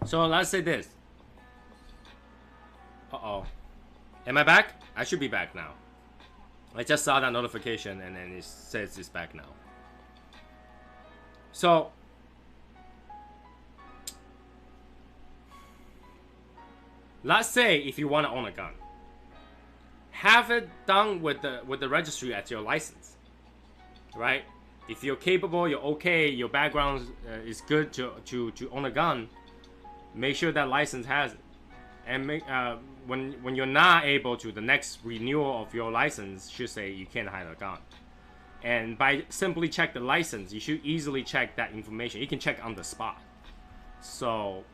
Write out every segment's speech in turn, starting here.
So let's say this. Uh-oh. Am I back? I should be back now. I just saw that notification and then it says it's back now. So let's say if you want to own a gun, have it done with the registry at your license, right? If you're capable, you're okay, your background is good to own a gun, make sure that license has it. And when you're not able to, the next renewal of your license should say you can't hide a gun. And by simply check the license, you should easily check that information. You can check on the spot. So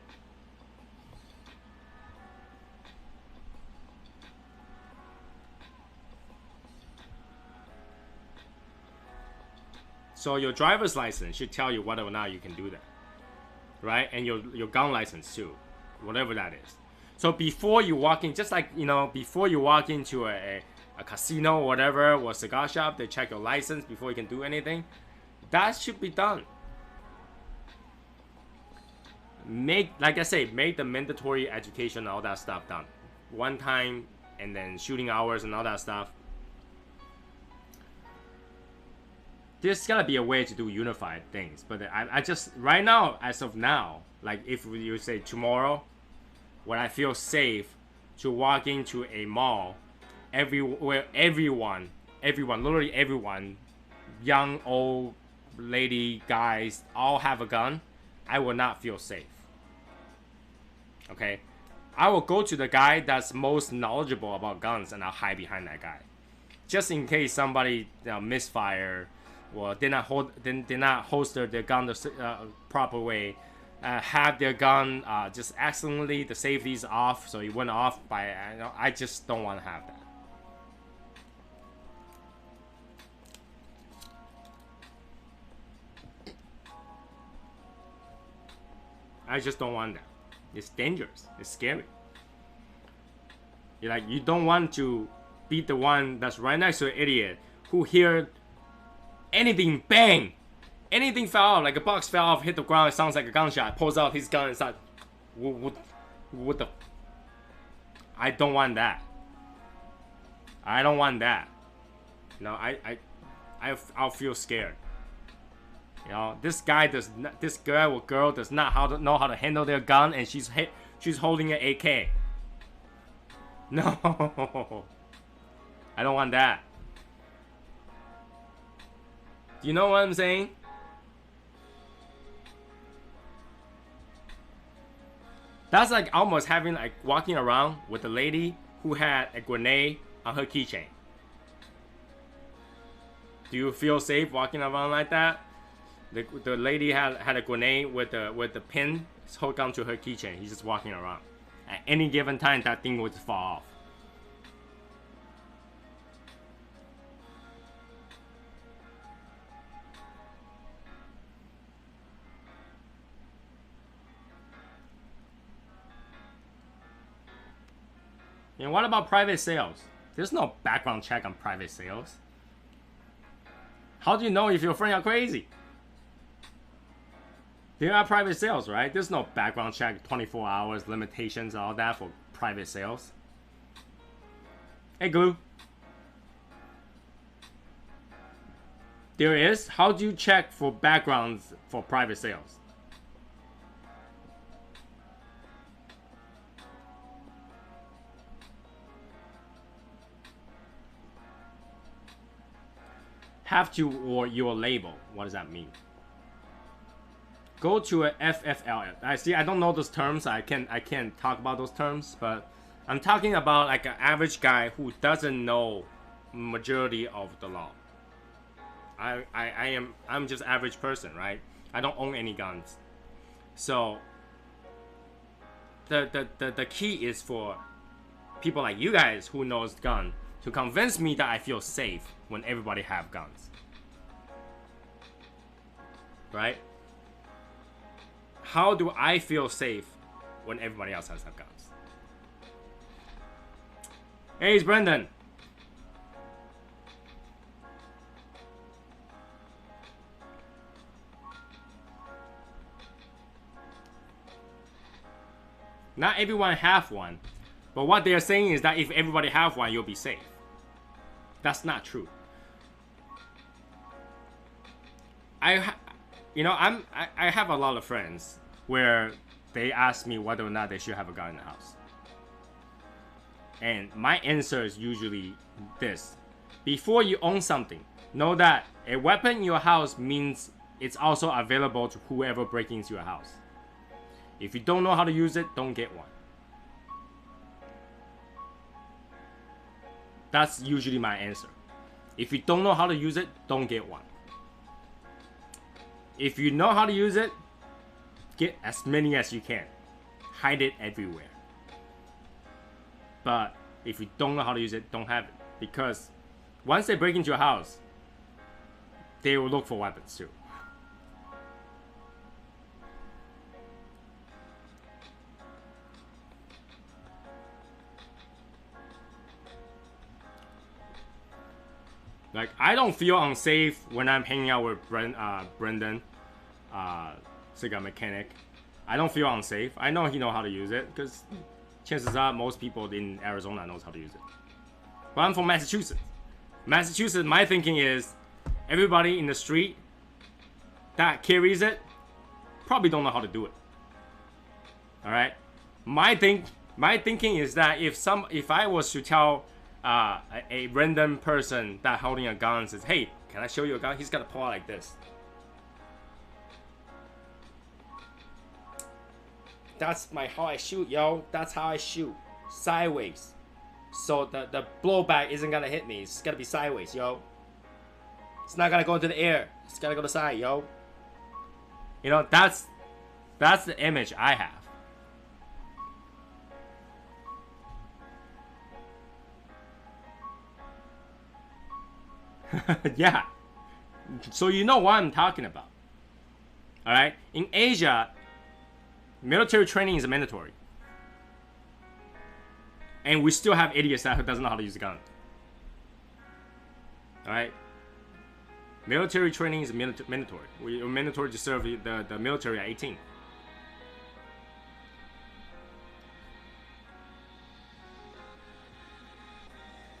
your driver's license should tell you whether or not you can do that, right? And your gun license too, whatever that is. So before you walk in, just like, before you walk into a casino or whatever, or a cigar shop, they check your license before you can do anything. That should be done. Like I say, make the mandatory education and all that stuff done. One time, and then shooting hours and all that stuff. There's gotta be a way to do unified things. But I just, right now, as of now, like if you say tomorrow, when I feel safe to walk into a mall, where everyone, literally everyone, young, old, lady, guys, all have a gun, I will not feel safe. Okay? I will go to the guy that's most knowledgeable about guns and I'll hide behind that guy. Just in case somebody misfire or did not holster their gun the proper way. Have their gun just accidentally, the safety's off, so it went off by. I just don't want to have that. I just don't want that. It's dangerous. It's scary. You don't want to be the one that's right next to an idiot who hear anything bang. Anything fell off, like a box fell off, hit the ground, it sounds like a gunshot, pulls out his gun and starts, what the? I don't want that. I don't want that. I'll feel scared. This guy does not, this girl or girl does not know how to handle their gun, and she's holding an AK. No, I don't want that. Do you know what I'm saying? That's like almost walking around with a lady who had a grenade on her keychain. Do you feel safe walking around like that? The lady had a grenade with the pin hooked onto her keychain. He's just walking around. At any given time, that thing would fall off. And what about private sales? There's no background check on private sales. How do you know if your friends are crazy? There are private sales, right? There's no background check, 24 hours, limitations, all that for private sales. Hey, Glue. There is? How do you check for backgrounds for private sales? Have to, or your label. What does that mean? Go to a FFL. I see. I don't know those terms. I can't talk about those terms. But I'm talking about like an average guy who doesn't know majority of the law. I'm just average person, right? I don't own any guns. So the key is for people like you guys who knows gun to convince me that I feel safe when everybody have guns. Right? How do I feel safe when everybody else has guns? Hey, it's Brendan. Not everyone have one, but what they are saying is that if everybody have one, you'll be safe. That's not true. I have a lot of friends where they ask me whether or not they should have a gun in the house. And my answer is usually this. Before you own something, know that a weapon in your house means it's also available to whoever breaks into your house. If you don't know how to use it, don't get one. That's usually my answer. If you don't know how to use it, don't get one. If you know how to use it, get as many as you can. Hide it everywhere. But if you don't know how to use it, don't have it. Because once they break into your house, they will look for weapons too. Like, I don't feel unsafe when I'm hanging out with Brendan, cigar mechanic. I don't feel unsafe. I know he knows how to use it, because chances are most people in Arizona knows how to use it. But I'm from Massachusetts. Massachusetts, my thinking is, everybody in the street that carries it probably don't know how to do it. All right? My thinking is that if I was to tell a random person that holding a gun says, "Hey, can I show you a gun?" He's got to pull out like this. That's how I shoot, yo. That's how I shoot. Sideways. So the blowback isn't gonna hit me. It's gotta be sideways, yo. It's not gonna go into the air. It's gotta go to the side, yo. You know, that's the image I have. Yeah. So you know what I'm talking about. Alright? In Asia, military training is mandatory. And we still have idiots that doesn't know how to use a gun. Alright? Military training is mandatory. We are mandatory to serve the military at 18.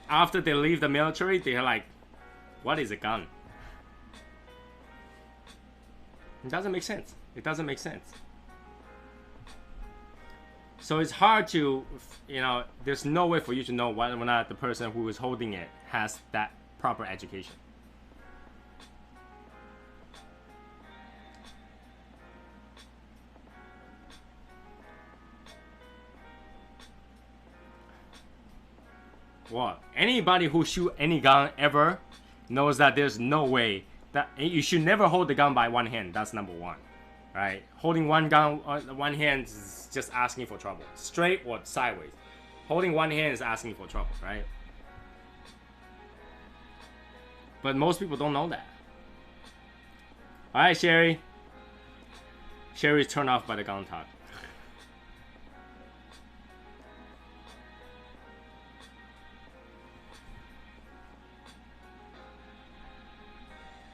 After they leave the military, they're like, what is a gun? It doesn't make sense. It doesn't make sense. So it's hard to, you know, there's no way for you to know whether or not the person who is holding it has that proper education. Well, anybody who shoot any gun ever knows that there's no way that you should never hold the gun by one hand. That's number one, right? Holding one gun on one hand is just asking for trouble. Straight or sideways. Holding one hand is asking for trouble, right? But most people don't know that. All right, Sherry. Sherry's turned off by the gun talk.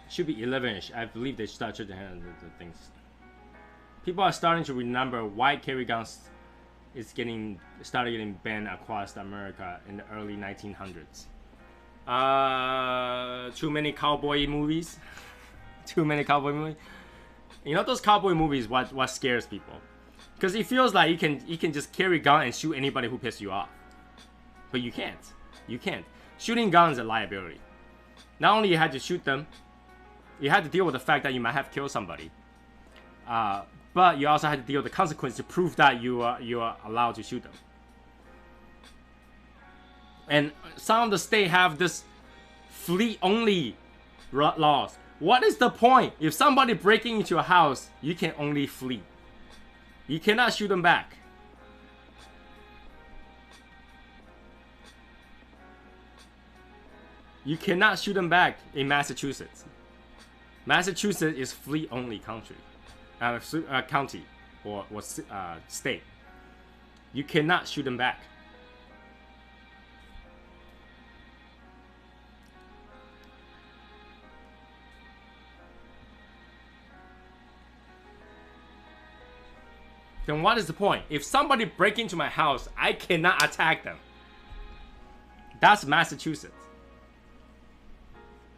Should be 11ish. I believe they started to handle the things. People are starting to remember why carry guns started getting banned across America in the early 1900s. Too many cowboy movies. Too many cowboy movies. You know those cowboy movies? What scares people? Because it feels like you can just carry a gun and shoot anybody who pisses you off. But you can't. You can't. Shooting guns is a liability. Not only you had to shoot them, you had to deal with the fact that you might have killed somebody. But you also had to deal with the consequence to prove that you are allowed to shoot them. And some of the states have this flee-only laws. What is the point? If somebody breaking into a house, you can only flee. You cannot shoot them back. You cannot shoot them back in Massachusetts. Massachusetts is flee-only county or state. You cannot shoot them back. then what is the point? If somebody break into my house, I cannot attack them. That's Massachusetts.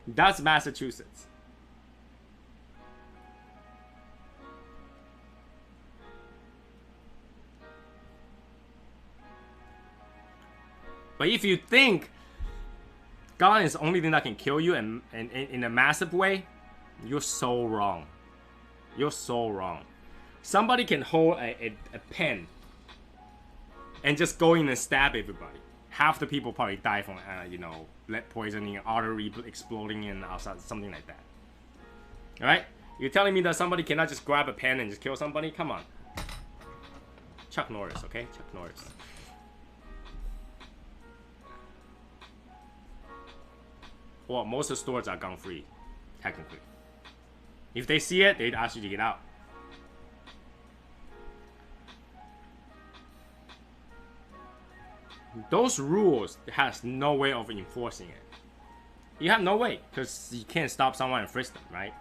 That's Massachusetts. But if you think gun is the only thing that can kill you and in a massive way, you're so wrong. You're so wrong. Somebody can hold a pen and just go in and stab everybody. Half the people probably die from, you know, lead poisoning, artery exploding, and something like that. All right? You're telling me that somebody cannot just grab a pen and just kill somebody? Come on. Chuck Norris, okay? Chuck Norris. Well, most of the stores are gun-free, technically. If they see it, they'd ask you to get out. Those rules has no way of enforcing it. You have no way, because you can't stop someone and frisk them, right?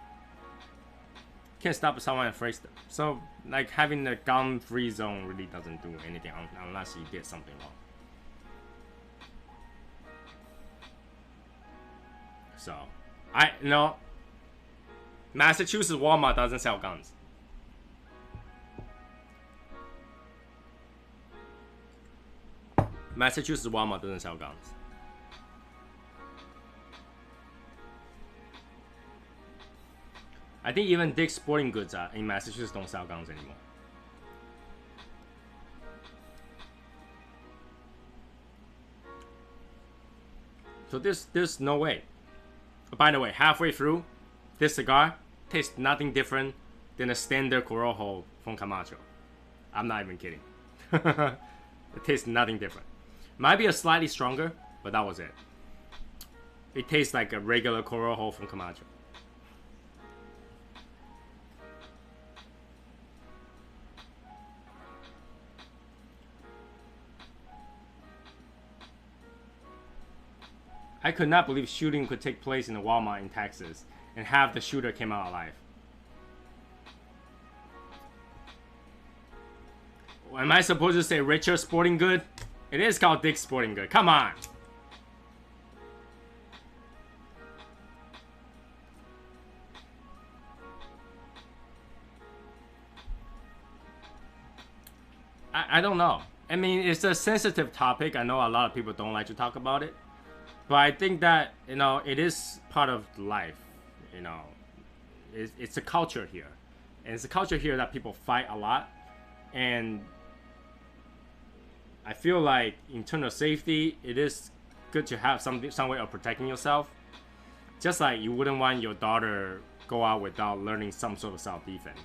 You can't stop someone and frisk them. So, like, having a gun-free zone really doesn't do anything unless you did something wrong. So, no. Massachusetts Walmart doesn't sell guns. Massachusetts Walmart doesn't sell guns. I think even Dick's Sporting Goods in Massachusetts don't sell guns anymore. So there's no way. By the way, halfway through, this cigar tastes nothing different than a standard Corojo from Camacho. I'm not even kidding. It tastes nothing different. Might be a slightly stronger, but that was it. It tastes like a regular Corojo from Camacho. I could not believe shooting could take place in a Walmart in Texas and half the shooter came out alive. Am I supposed to say Richard Sporting Good? It is called Dick's Sporting Good. Come on. I don't know. I mean, it's a sensitive topic. I know a lot of people don't like to talk about it. But I think that, you know, it is part of life. You know, it's a culture here. And it's a culture here that people fight a lot. And I feel like in terms of safety, it is good to have some way of protecting yourself. Just like you wouldn't want your daughter go out without learning some sort of self-defense.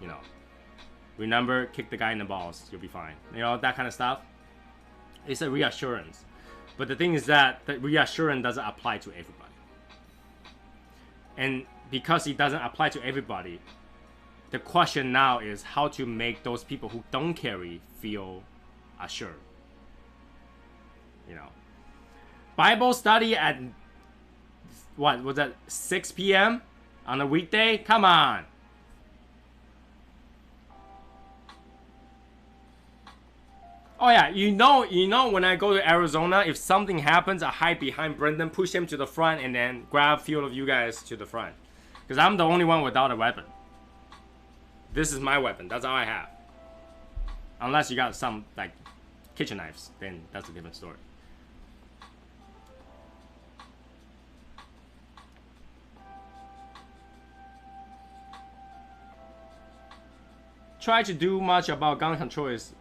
You know, remember, kick the guy in the balls, you'll be fine. You know, that kind of stuff. It's a reassurance. But the thing is that the reassurance doesn't apply to everybody. And because it doesn't apply to everybody, the question now is how to make those people who don't carry feel assured. You know, Bible study at, what was that, 6 p.m. on a weekday? Come on. Oh yeah, you know when I go to Arizona, if something happens, I hide behind Brendan, push him to the front, and then grab a few of you guys to the front. Because I'm the only one without a weapon. This is my weapon, that's all I have. Unless you got some, like, kitchen knives, then that's a different story. Try to do much about gun control is,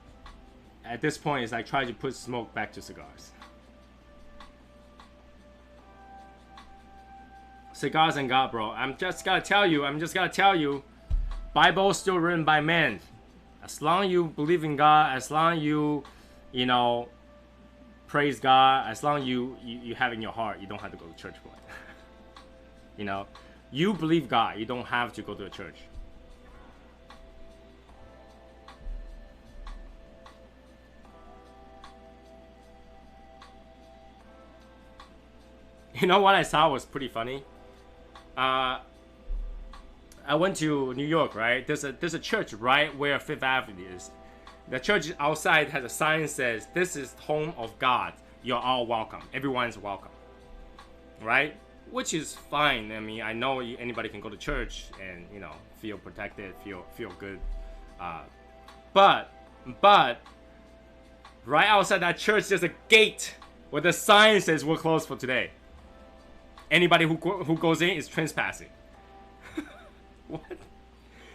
at this point, it's like trying to put smoke back to cigars. Cigars and God, bro. I'm just gonna tell you, Bible's still written by men. As long as you believe in God, as long as you know, praise God, as long as you have it in your heart, you don't have to go to church for it. You know, you believe God, you don't have to go to a church. You know what I saw was pretty funny? I went to New York, right? There's a church right where Fifth Avenue is. The church outside has a sign that says, "This is home of God. You're all welcome. Everyone's welcome." Right? Which is fine. I mean, I know anybody can go to church and, you know, feel protected, feel good. But right outside that church, there's a gate where the sign says we're closed for today. Anybody who goes in is trespassing. What?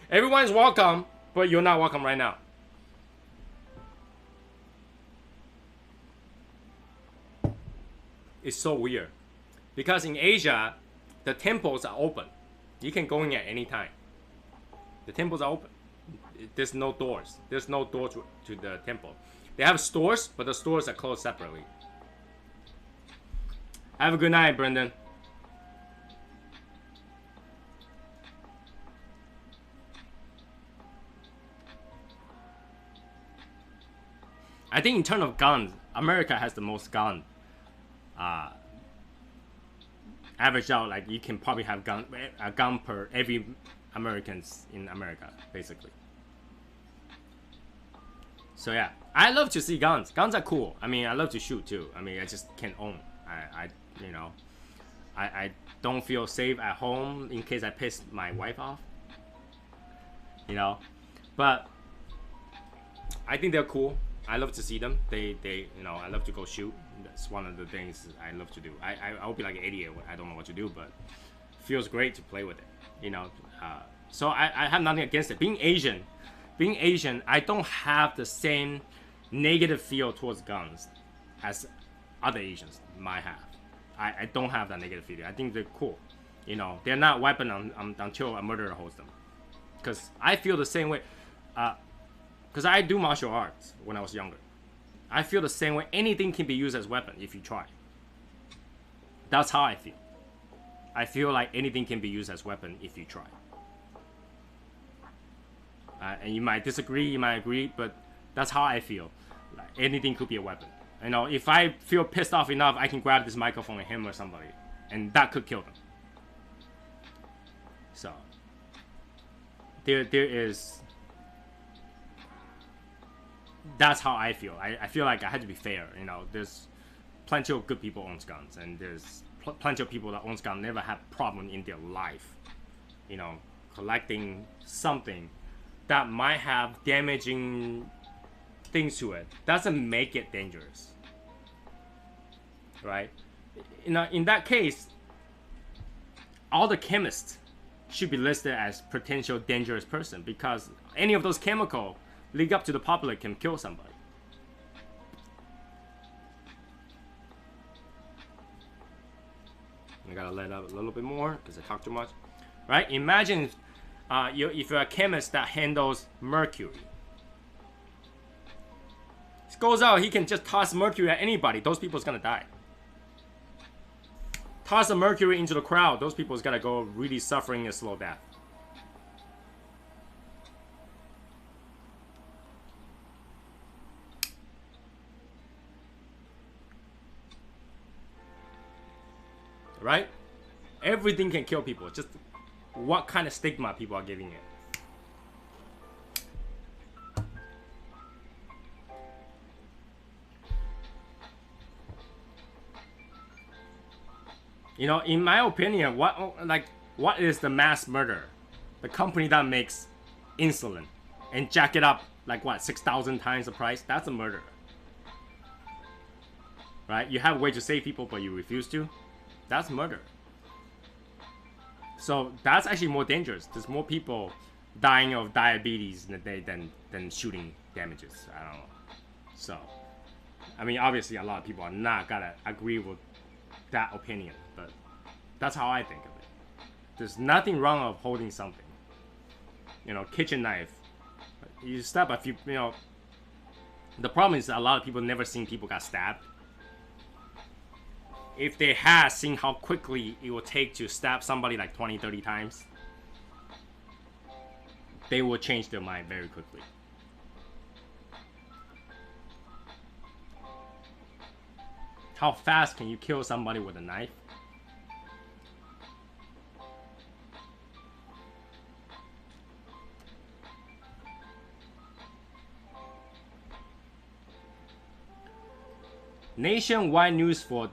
Everyone's welcome, but you're not welcome right now. It's so weird. Because in Asia, the temples are open. You can go in at any time. The temples are open. There's no doors. There's no door to the temple. They have stores, but the stores are closed separately. Have a good night, Brendan. I think in terms of guns, America has the most gun. Average out, like you can probably have a gun per every Americans in America, basically. So yeah, I love to see guns. Guns are cool. I mean, I love to shoot too. I mean, I just can't own. I don't feel safe at home in case I piss my wife off. You know, but I think they're cool. I love to see them. They you know, I love to go shoot. That's one of the things I love to do. I'll be like an idiot. I don't know what to do, but it feels great to play with it. You know, so I have nothing against it. Being Asian, I don't have the same negative feel towards guns as other Asians might have. I don't have that negative feeling. I think they're cool. You know, they're not weapon until a murderer holds them. Because I feel the same way. Because I do martial arts when I was younger. I feel the same way. Anything can be used as weapon if you try. That's how I feel. I feel like anything can be used as weapon if you try. And you might disagree, you might agree, but that's how I feel. Like anything could be a weapon. You know, if I feel pissed off enough, I can grab this microphone and hammer somebody, and that could kill them. So there is. That's how I feel. I feel like I had to be fair. You know, there's plenty of good people owns guns, and there's plenty of people that owns guns never have problem in their life. You know, collecting something that might have damaging things to it doesn't make it dangerous, right? In that case, all the chemists should be listed as potential dangerous person, because any of those chemicals leak up to the public can kill somebody. I gotta let up a little bit more because I talk too much, right? Imagine if you're a chemist that handles mercury. He goes out, he can just toss mercury at anybody. Those people's gonna die. Toss the mercury into the crowd. Those people's gonna go really suffering a slow death. Right? Everything can kill people. Just what kind of stigma people are giving it. You know, in my opinion, what is the mass murder? The company that makes insulin and jack it up like what, 6,000 times the price? That's a murder. Right? You have a way to save people, but you refuse to. That's murder. So that's actually more dangerous. There's more people dying of diabetes in a day than shooting damages. I don't know. So, I mean, obviously a lot of people are not gonna agree with that opinion, but that's how I think of it. There's nothing wrong of holding something. You know, kitchen knife. You stab a few, you know. The problem is that a lot of people never seen people got stabbed. If they had seen how quickly it would take to stab somebody like 20, 30 times, they will change their mind very quickly. How fast can you kill somebody with a knife? Nationwide news for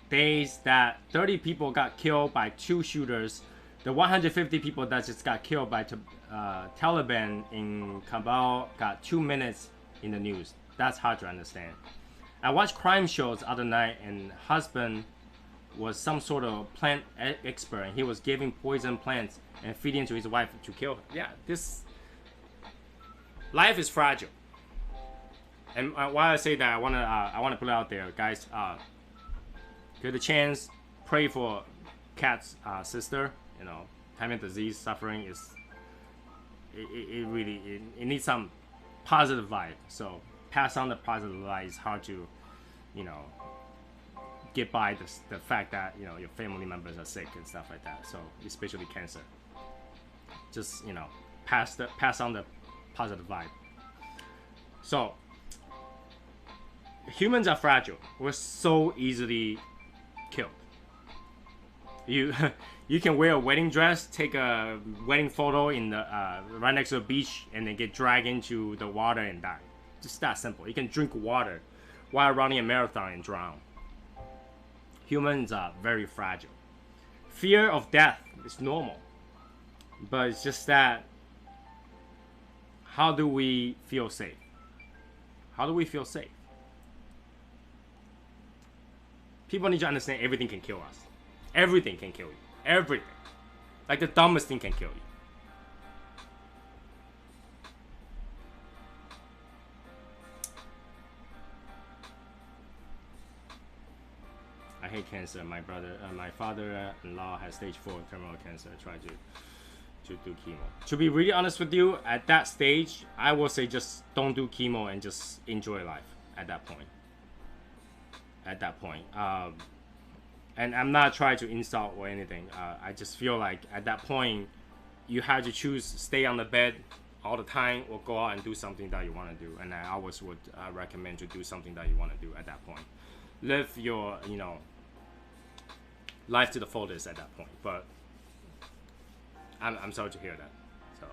days that 30 people got killed by 2 shooters. The 150 people that just got killed by Taliban in Kabul got 2 minutes in the news. That's hard to understand. I watched crime shows the other night, and husband was some sort of plant expert, and he was giving poison plants and feeding to his wife to kill her. Yeah, this life is fragile. And why I say that, I wanna put it out there, guys. Get the chance, pray for Kat's sister. You know, having disease, suffering is it really needs some positive vibe. So pass on the positive vibe. It's hard to, you know, get by the fact that, you know, your family members are sick and stuff like that. So especially cancer. Just, you know, pass on the positive vibe. So humans are fragile. We're so easily killed. You can wear a wedding dress, take a wedding photo in the right next to the beach, and then get dragged into the water and die. Just that simple. You can drink water while running a marathon and drown. Humans are very fragile. Fear of death is normal, but it's just that, how do we feel safe? How do we feel safe? People need to understand everything can kill us. Everything can kill you. Everything. Like the dumbest thing can kill you. I hate cancer. My father-in-law has stage 4 terminal cancer. I tried to do chemo. To be really honest with you, at that stage, I will say just don't do chemo and just enjoy life at that point. And I'm not trying to insult or anything. I just feel like at that point, you have to choose stay on the bed all the time or go out and do something that you want to do. And I always would recommend to do something that you want to do at that point. Live your, you know, life to the fullest at that point. But I'm sorry to hear that. So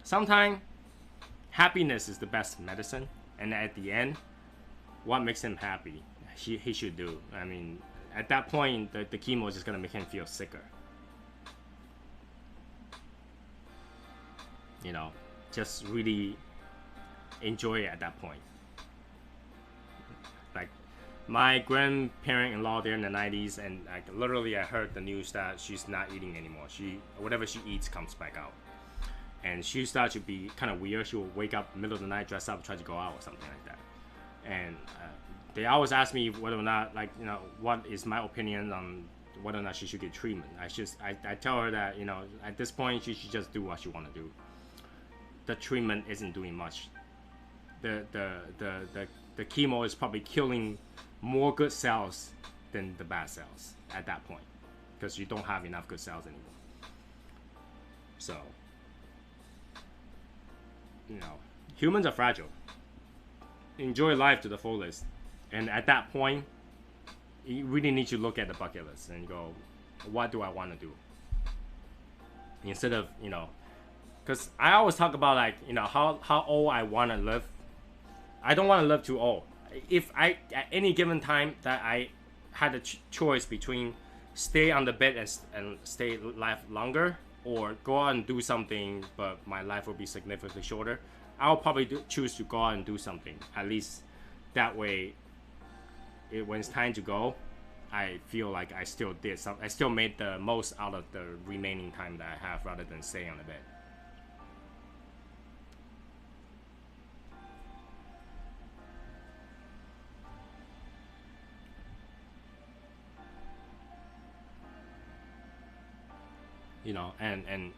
sometimes happiness is the best medicine, and at the end, what makes him happy, he should do. I mean, at that point, the chemo is just gonna make him feel sicker. You know, just really enjoy it at that point. Like my grandparent-in-law there in the 90s, and like literally I heard the news that she's not eating anymore. Whatever she eats comes back out. And she started to be kind of weird. She would wake up middle of the night, dress up, try to go out or something like that. And they always ask me whether or not, like, you know, what is my opinion on whether or not she should get treatment. I tell her that, you know, at this point she should just do what she want to do. The treatment isn't doing much. The chemo is probably killing more good cells than the bad cells at that point, because you don't have enough good cells anymore. So, you know, humans are fragile. Enjoy life to the fullest. And at that point, you really need to look at the bucket list and go, what do I want to do? Instead of, you know, because I always talk about, like, you know, how old I want to live. I don't want to live too old. If I, at any given time that I had a choice between stay on the bed and stay life longer, or go out and do something, but my life will be significantly shorter, I'll probably choose to go out and do something. At least that way, when it's time to go, I feel like I still did something. I still made the most out of the remaining time that I have, rather than staying on the bed. You know, and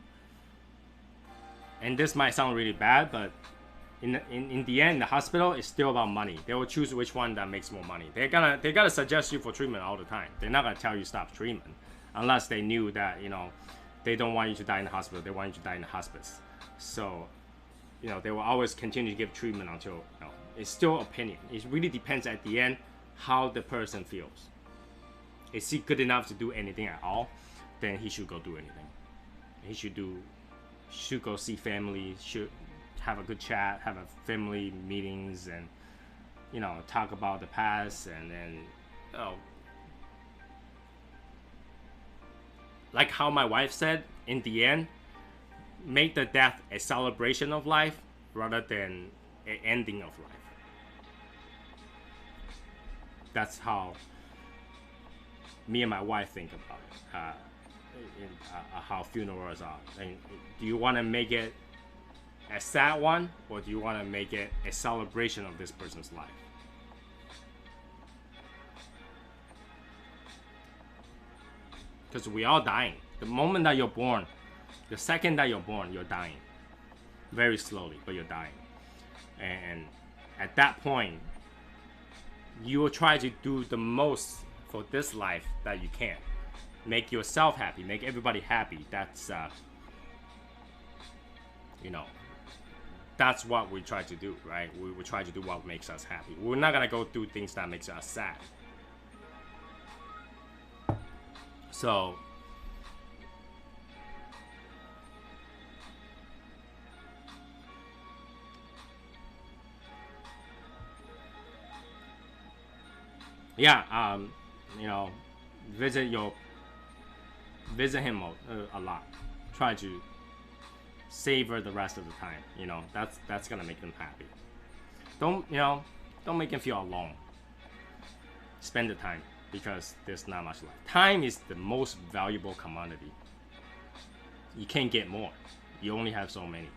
this might sound really bad, but in the end, the hospital is still about money. They will choose which one that makes more money. They gotta suggest you for treatment all the time. They're not gonna tell you stop treatment unless they knew that, you know, they don't want you to die in the hospital. They want you to die in the hospice. So, you know, they will always continue to give treatment until, you know, it's still opinion. It really depends at the end how the person feels. Is he good enough to do anything at all? Then he should go do anything. He should do should go see family, should have a good chat, have a family meetings, and talk about the past, and then like how my wife said, in the end, make the death a celebration of life rather than an ending of life. That's how me and my wife think about it. How funerals are. And do you want to make it a sad one, or do you want to make it a celebration of this person's life? Because we are dying. The moment that you're born, the second that you're born, you're dying. Very slowly, but you're dying. And at that point, you will try to do the most for this life that you can. Make yourself happy, make everybody happy. That's that's what we try to do, right? We try to do what makes us happy. We're not gonna go do things that makes us sad. So yeah, visit him a lot. Try to savor the rest of the time. That's gonna make them happy. Don't make him feel alone. Spend the time, because there's not much left. Time is the most valuable commodity. You can't get more. You only have so many.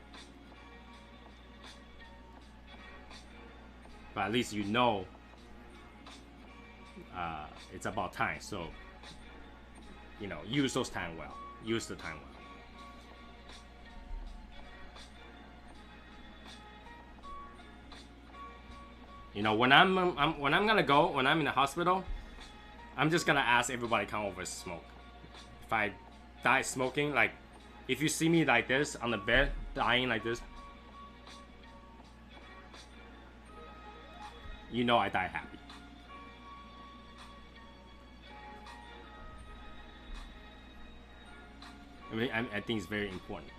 But at least it's about time. So use those time well. Use the time well. When I'm in the hospital, I'm just gonna ask everybody to come over and smoke. If I die smoking, like if you see me like this on the bed dying like this, I die happy. I think it's very important.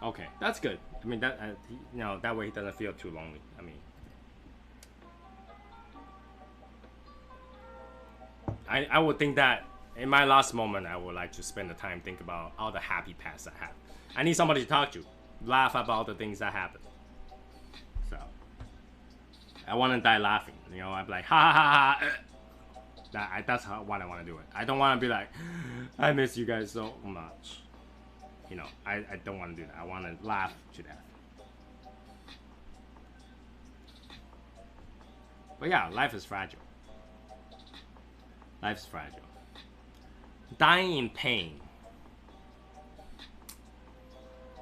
Okay, that's good. That way he doesn't feel too lonely. I would think that in my last moment, I would like to spend the time think about all the happy past I have. I need somebody to talk to, laugh about the things that happened. So I want to die laughing. I'd be like, ha ha ha ha. That's what I want to do it. I don't want to be like, I miss you guys so much. I don't want to do that. I want to laugh to death. But yeah, life is fragile. Life is fragile. Dying in pain.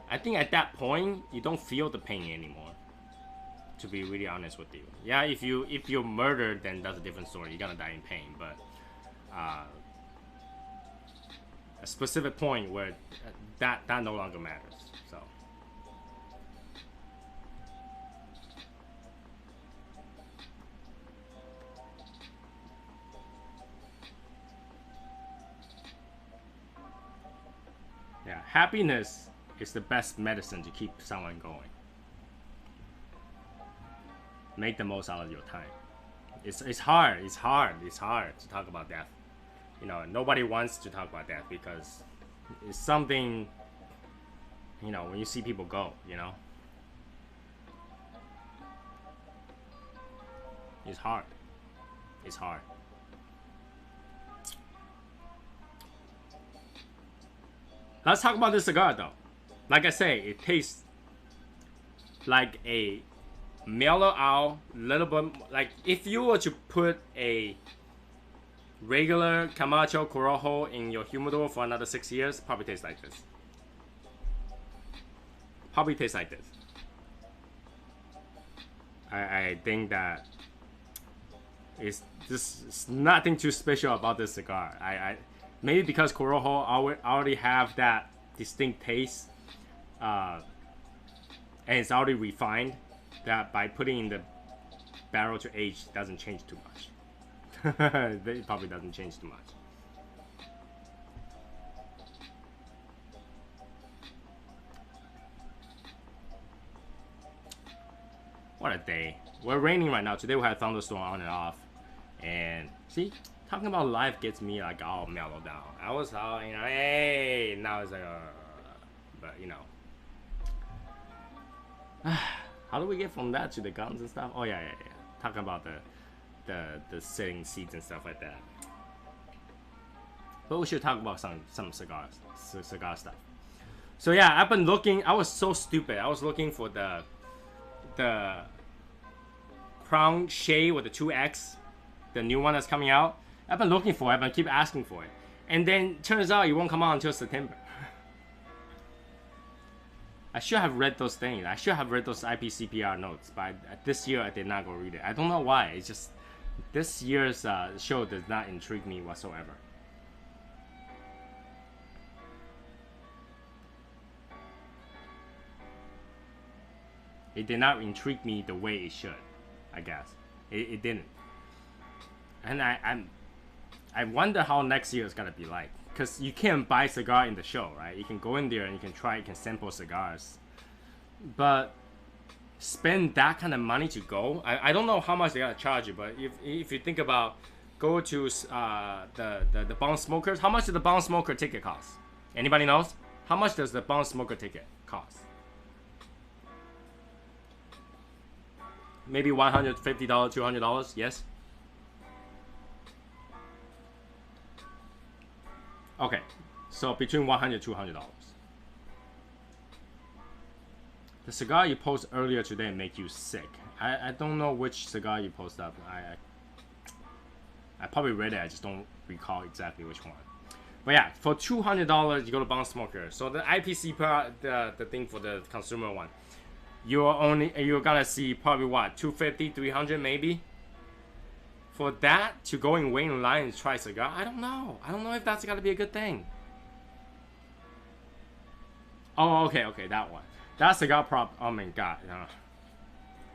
I think at that point, you don't feel the pain anymore. To be really honest with you. Yeah, if you're murdered, then that's a different story. You're gonna die in pain. But a specific point where that no longer matters. So yeah, happiness is the best medicine to keep someone going. Make the most out of your time. It's hard to talk about death. Nobody wants to talk about death because it's something, when you see people go, it's hard. It's hard. Let's talk about this cigar though. Like I say, it tastes like a mellow out, little bit like if you were to put a regular Camacho Corojo in your humidor for another 6 years, probably tastes like this. Probably tastes like this. I think that it's nothing too special about this cigar. I maybe because Corojo already have that distinct taste, and it's already refined, that by putting in the barrel to age doesn't change too much. It probably doesn't change too much. What a day. We're raining right now. Today we had thunderstorm on and off. And see, talking about life gets me like all mellowed down. I was all, you know, hey, now it's like, but you know. How do we get from that to the guns and stuff? Oh yeah. Talking about the sitting seats and stuff like that. But we should talk about some cigar stuff. So yeah, I've been looking. I was so stupid. I was looking for the Crown Shade with the 2X, the new one that's coming out. I've been looking for it. I've been keep asking for it, and then turns out it won't come out until September. I should have read those things. I should have read those IPCPR notes, but this year I did not go read it. I don't know why. It's just this year's show does not intrigue me whatsoever. It did not intrigue me the way it should, I guess. It didn't. And I wonder how next year is gonna be like. Because you can't buy cigar in the show, right? You can go in there and you can try, you can sample cigars. But spend that kind of money to go, I don't know how much they gotta charge you, but if you think about go to the Bong Smokers, how much does the Bong Smoker ticket cost? Anybody knows? How much does the Bong Smoker ticket cost? Maybe $150, $200, yes? Okay, so between $100 $200. The cigar you post earlier today make you sick. I don't know which cigar you post up. I probably read it, I just don't recall exactly which one. But yeah, for $200 you go to Bong Smoker. So the IPC part, the thing for the consumer one, you're gonna see probably what, 250, 300 maybe. For that to go and wait in line and try cigar, I don't know. I don't know if that's gonna be a good thing. Oh, okay, that one. That cigar prop. Oh my god,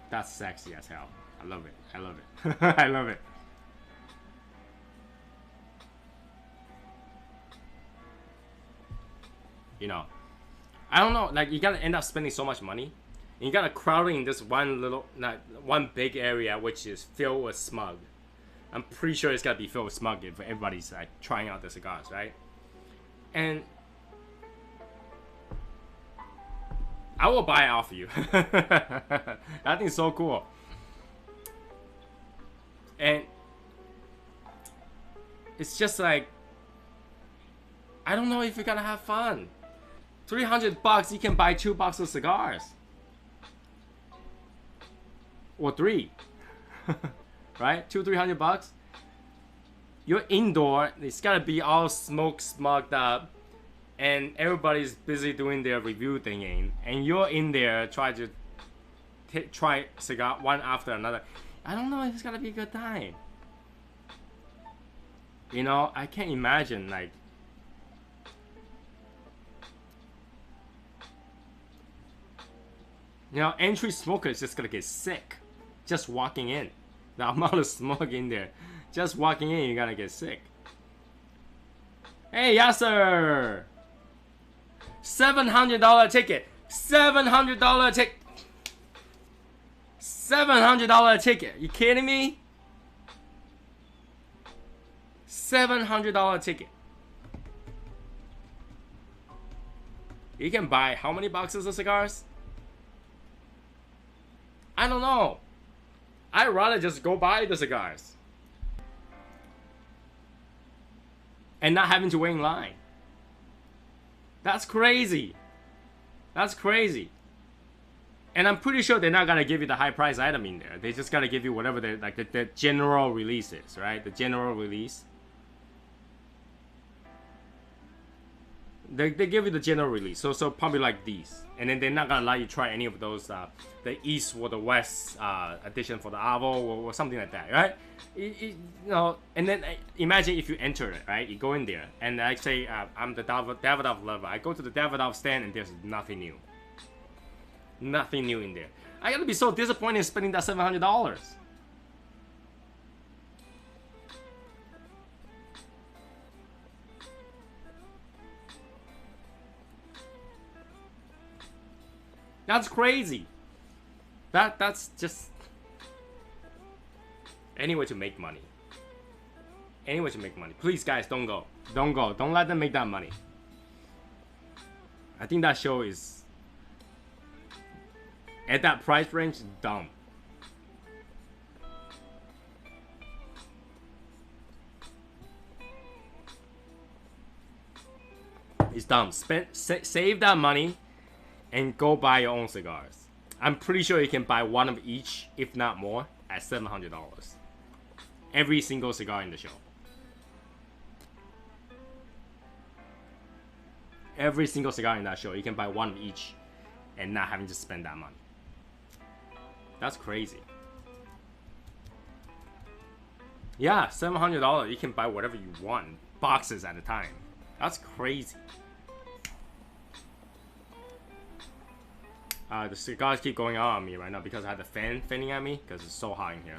that's sexy as hell. I love it. I love it. I love it. You know, I don't know. Like you gotta end up spending so much money. And you gotta crowd in this one big area which is filled with smug. I'm pretty sure it's gonna be filled with smug if everybody's like trying out the cigars, right? And I will buy it off of you. That thing's so cool. And it's just like, I don't know if you're gonna have fun. $300, you can buy 2 boxes of cigars. Or 3. Right? $200-300. You're indoor. It's gotta be all smugged up, and everybody's busy doing their review thing, and you're in there trying to try cigar one after another. I don't know if it's gonna be a good time. You know, I can't imagine like. You know, entry smoker is just gonna get sick just walking in. The amount of smoke in there, just walking in, you're gonna get sick. Hey, Yasser! $700 ticket. $700 ticket. $700 ticket. You kidding me? $700 ticket. You can buy how many boxes of cigars? I don't know. I'd rather just go buy the cigars and not having to wait in line. That's crazy. That's crazy. And I'm pretty sure they're not gonna give you the high price item in there. They just gotta give you whatever they like the general release is, right? The general release. They give you the general release, so probably like these, and then they're not gonna let you try any of those, the East or the West edition for the Avo or something like that, right? You know, and then imagine if you enter it, right? You go in there, and I say I'm the Davidoff lover. I go to the Davidoff stand, and there's nothing new. Nothing new in there. I gotta be so disappointed spending that $700. That's crazy. That's just any way to make money. Any way to make money. Please, guys, don't go. Don't go. Don't let them make that money. I think that show is at that price range dumb. It's dumb. Save that money and go buy your own cigars. I'm pretty sure you can buy one of each, if not more, at $700. Every single cigar in the show. Every single cigar in that show, you can buy one of each and not having to spend that money. That's crazy. Yeah, $700, you can buy whatever you want, boxes at a time. That's crazy. The cigars keep going on me right now because I had the fan fanning at me because it's so hot in here.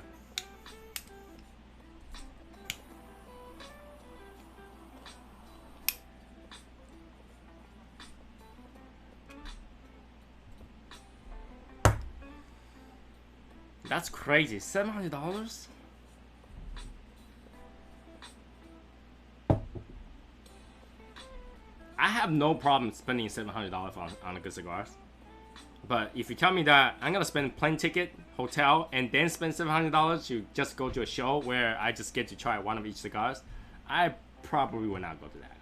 That's crazy. $700? I have no problem spending $700 on a good cigars. But if you tell me that I'm gonna spend plane ticket, hotel, and then spend $700 to just go to a show where I just get to try one of each cigars, I probably will not go to that.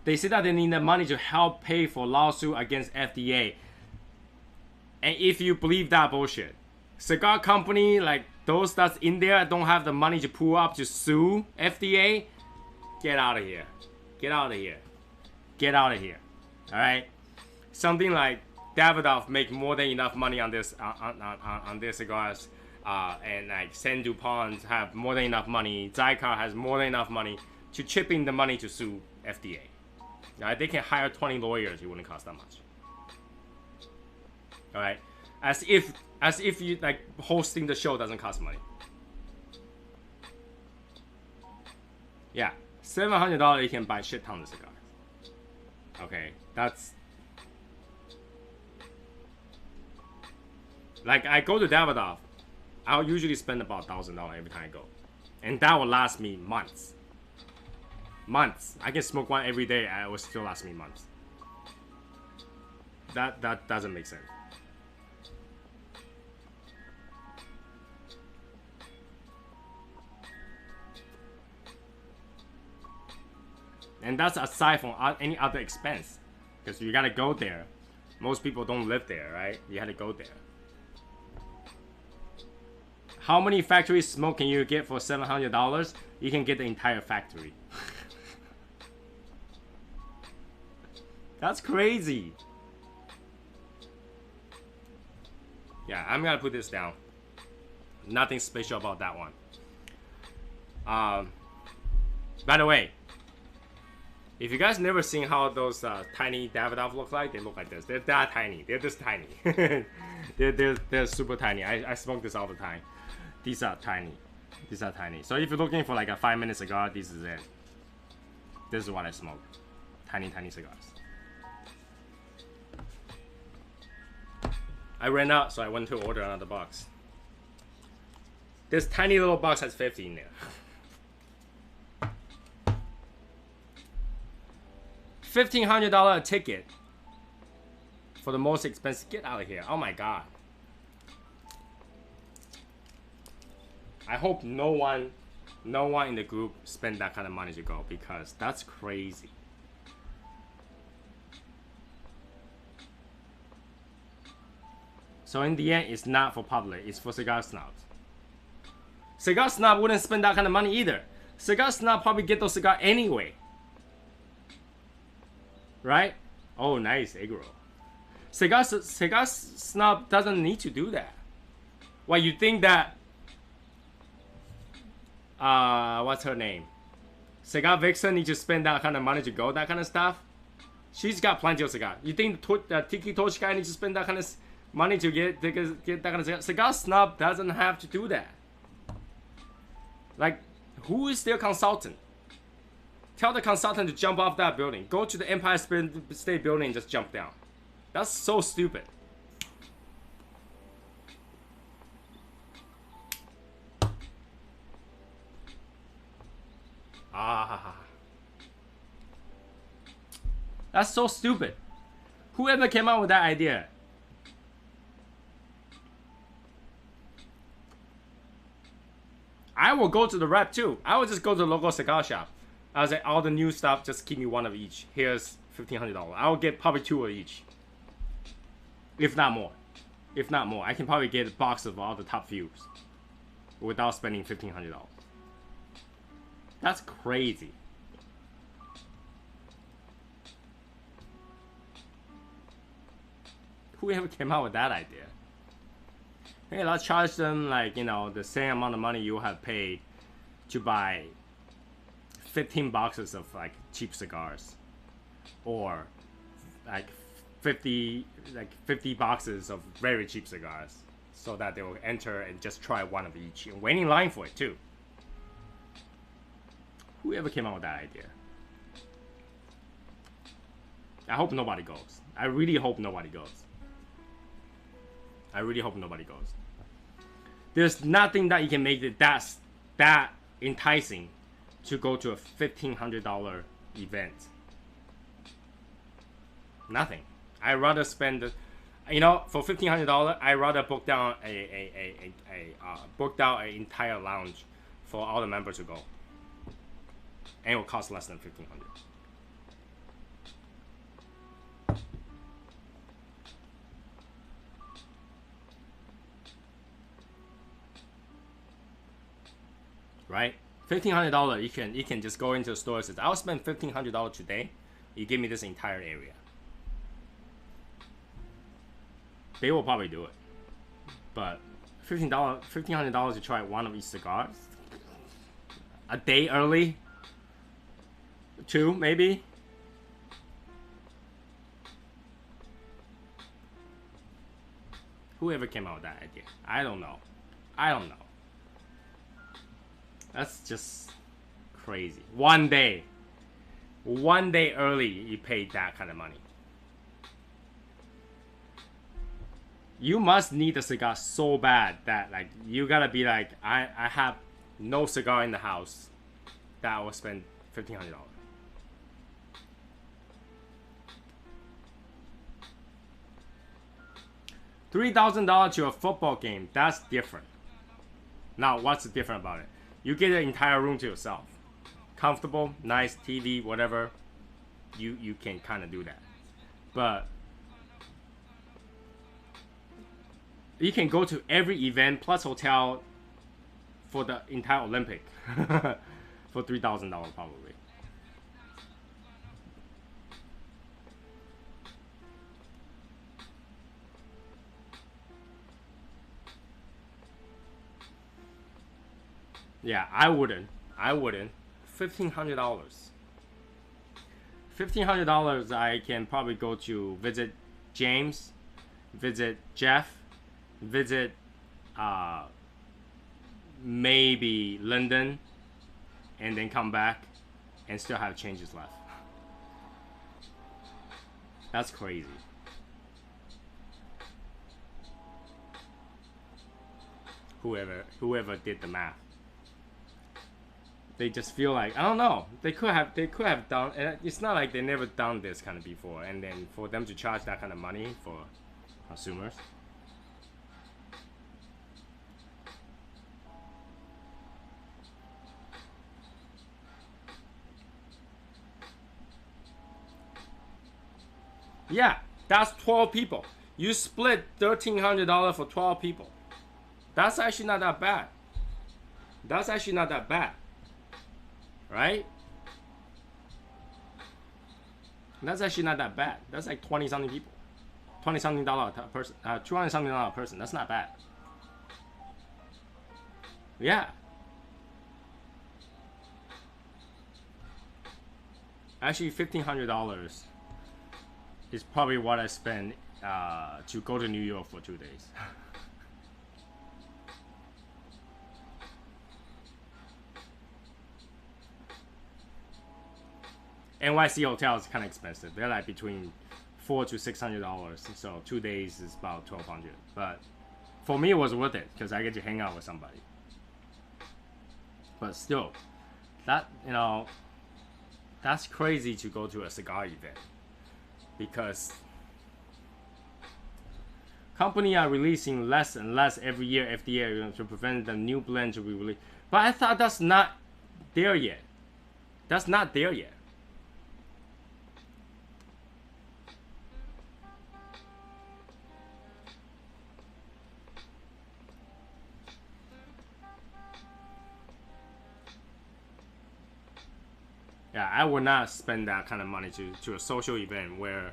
They say that they need the money to help pay for lawsuit against FDA. And if you believe that bullshit, cigar company like those that's in there don't have the money to pull up to sue FDA, get out of here. Get out of here. Get out of here. Alright? Something like Davidoff make more than enough money on this on their cigars, and like Saint DuPont have more than enough money. Cigar has more than enough money to chip in the money to sue FDA. Right? They can hire 20 lawyers. It wouldn't cost that much. All right, as if you like hosting the show doesn't cost money. Yeah, $700 you can buy shit ton of cigars. Okay, that's. Like, I go to Davidoff, I'll usually spend about $1,000 every time I go. And that will last me months. Months. I can smoke one every day and it will still last me months. That doesn't make sense. And that's aside from any other expense. Because you gotta go there. Most people don't live there, right? You had to go there. How many factory smoke can you get for $700? You can get the entire factory. That's crazy. Yeah, I'm gonna put this down. Nothing special about that one. By the way, if you guys never seen how those tiny Davidoff look like, they look like this. They're that tiny. They're this tiny. they're super tiny. I smoke this all the time. These are tiny. These are tiny. So if you're looking for like a 5-minute cigar, this is it. This is what I smoke. Tiny, tiny cigars. I ran out, so I went to order another box. This tiny little box has 50 in there. $1,500 a ticket for the most expensive. Get out of here. Oh my god. I hope no one in the group spend that kind of money to go, because that's crazy. So in the end, it's not for public, it's for cigar snobs. Cigar snob wouldn't spend that kind of money either. Cigar snob probably get those cigars anyway. Right? Oh, nice, egg roll. Cigar snob doesn't need to do that. Well, you think that what's her name? Cigar Vixen need to spend that kind of money to go, that kind of stuff? She's got plenty of cigars. You think Tiki Torch guy needs to spend that kind of money to get that kind of cigar? Cigar snob doesn't have to do that. Like, who is their consultant? Tell the consultant to jump off that building. Go to the Empire State Building and just jump down. That's so stupid. Ah. That's so stupid. Whoever came up with that idea? I will go to the rep too. I will just go to the local cigar shop. I was like, all the new stuff, just give me one of each. Here's $1,500. I will get probably 2 of each. If not more. If not more. I can probably get a box of all the top fews without spending $1,500. That's crazy. Whoever came out with that idea? Hey, let's charge them like, you know, the same amount of money you have paid to buy 15 boxes of like cheap cigars, or like 50 boxes of very cheap cigars, so that they will enter and just try one of each and wait in line for it too. Whoever came up with that idea? I hope nobody goes. I really hope nobody goes. I really hope nobody goes. There's nothing that you can make it that enticing to go to a $1,500 event. Nothing. I'd rather spend, you know, for $1,500, I'd rather book down book down an entire lounge for all the members to go, and it will cost less than $1,500. Right? $1,500, you can just go into the store and say, I'll spend $1,500 today. You give me this entire area. They will probably do it. But $1,500 to try one of each cigars? A day early? 2 maybe? Whoever came out with that idea? I don't know. I don't know. That's just crazy. One day early, you paid that kind of money. You must need a cigar so bad that like you gotta be like, I have no cigar in the house that I will spend $1,500. $3,000 to a football game, that's different. Now, what's different about it? You get the entire room to yourself. Comfortable, nice TV, whatever. You can kind of do that. But you can go to every event plus hotel for the entire Olympic for $3,000 probably. Yeah, I wouldn't. $1,500. $1,500, I can probably go to visit James, visit Jeff, visit maybe London, and then come back and still have changes left. That's crazy. Whoever did the math. They just feel like, I don't know, they could have done, and it's not like they never done this kind of before, and then for them to charge that kind of money for consumers. Yeah, that's 12 people. You split $1,300 for 12 people. That's actually not that bad. That's actually not that bad. Right? That's actually not that bad. That's like 20 something people. $20 something a person. $200 something a person. That's not bad. Yeah. Actually, $1,500 is probably what I spend to go to New York for 2 days. NYC hotels is kind of expensive. They're like between $400 to $600. So 2 days is about $1,200. But for me, it was worth it because I get to hang out with somebody. But still, That, you know, that's crazy to go to a cigar event because company are releasing less and less every year FDA to prevent the new blend to be released. But I thought that's not there yet. That's not there yet. Yeah, I would not spend that kind of money to a social event where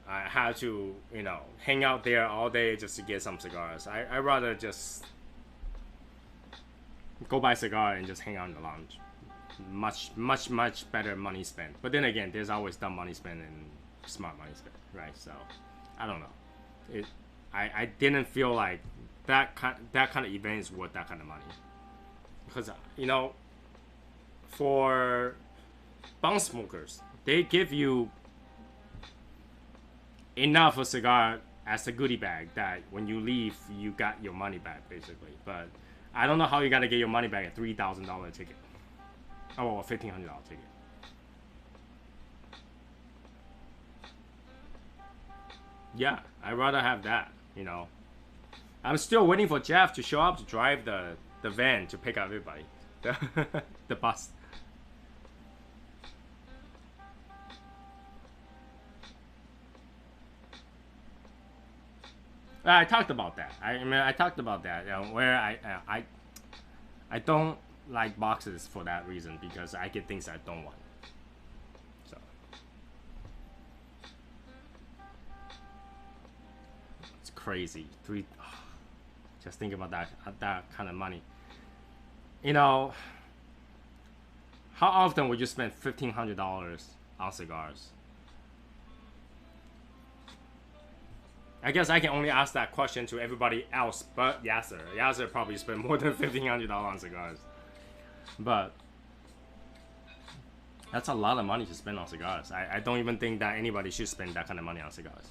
I had to, you know, hang out there all day just to get some cigars. I'd rather just go buy a cigar and just hang out in the lounge. Much better money spent. But then again, there's always dumb money spent and smart money spent, right? So I don't know. I didn't feel like that kind of event is worth that kind of money because, you know, for bong smokers, they give you enough of cigar as a goodie bag that when you leave, you got your money back, basically. But I don't know how you're gonna get your money back at $3,000 ticket. Oh, a $1,500 ticket. Yeah, I'd rather have that, you know. I'm still waiting for Jeff to show up to drive the van to pick up everybody. The bus. I talked about that. I talked about that, you know, where I don't like boxes for that reason because I get things I don't want. So it's crazy. Just think about that kind of money. You know, how often would you spend $1,500 on cigars? I guess I can only ask that question to everybody else but Yasser. Yasser probably spent more than $1,500 on cigars. But that's a lot of money to spend on cigars. I don't even think that anybody should spend that kind of money on cigars.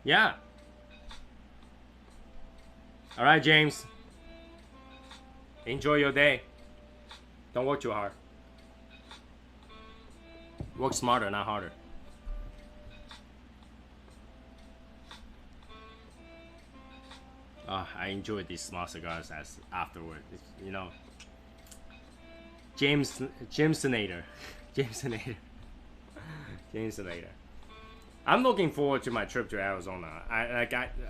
Yeah. All right, James. Enjoy your day. Don't work too hard. Work smarter, not harder. I enjoy these small cigars as afterward. You know, Jamesonator. I'm looking forward to my trip to Arizona.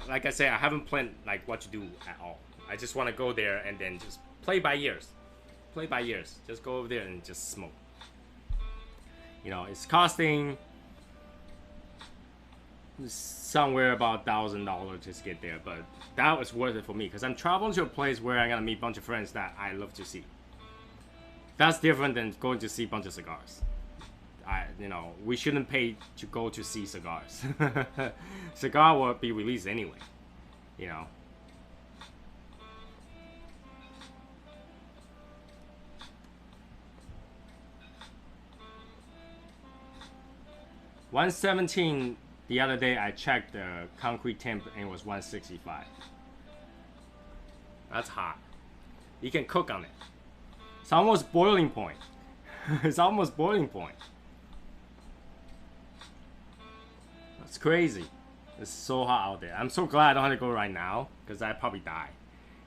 Like I said, I haven't planned like what to do at all. I just want to go there and then just play by ears. Just go over there and just smoke. You know, it's costing somewhere about $1,000 just to get there, but that was worth it for me because I'm traveling to a place where I'm gonna meet a bunch of friends that I love to see. That's different than going to see a bunch of cigars. You know, we shouldn't pay to go to see cigars. Cigar will be released anyway. You know. $117 the other day. I checked the concrete temp and it was 165. That's hot. You can cook on it. It's almost boiling point. It's almost boiling point. That's crazy. It's so hot out there. I'm so glad I don't have to go right now because I'd probably die.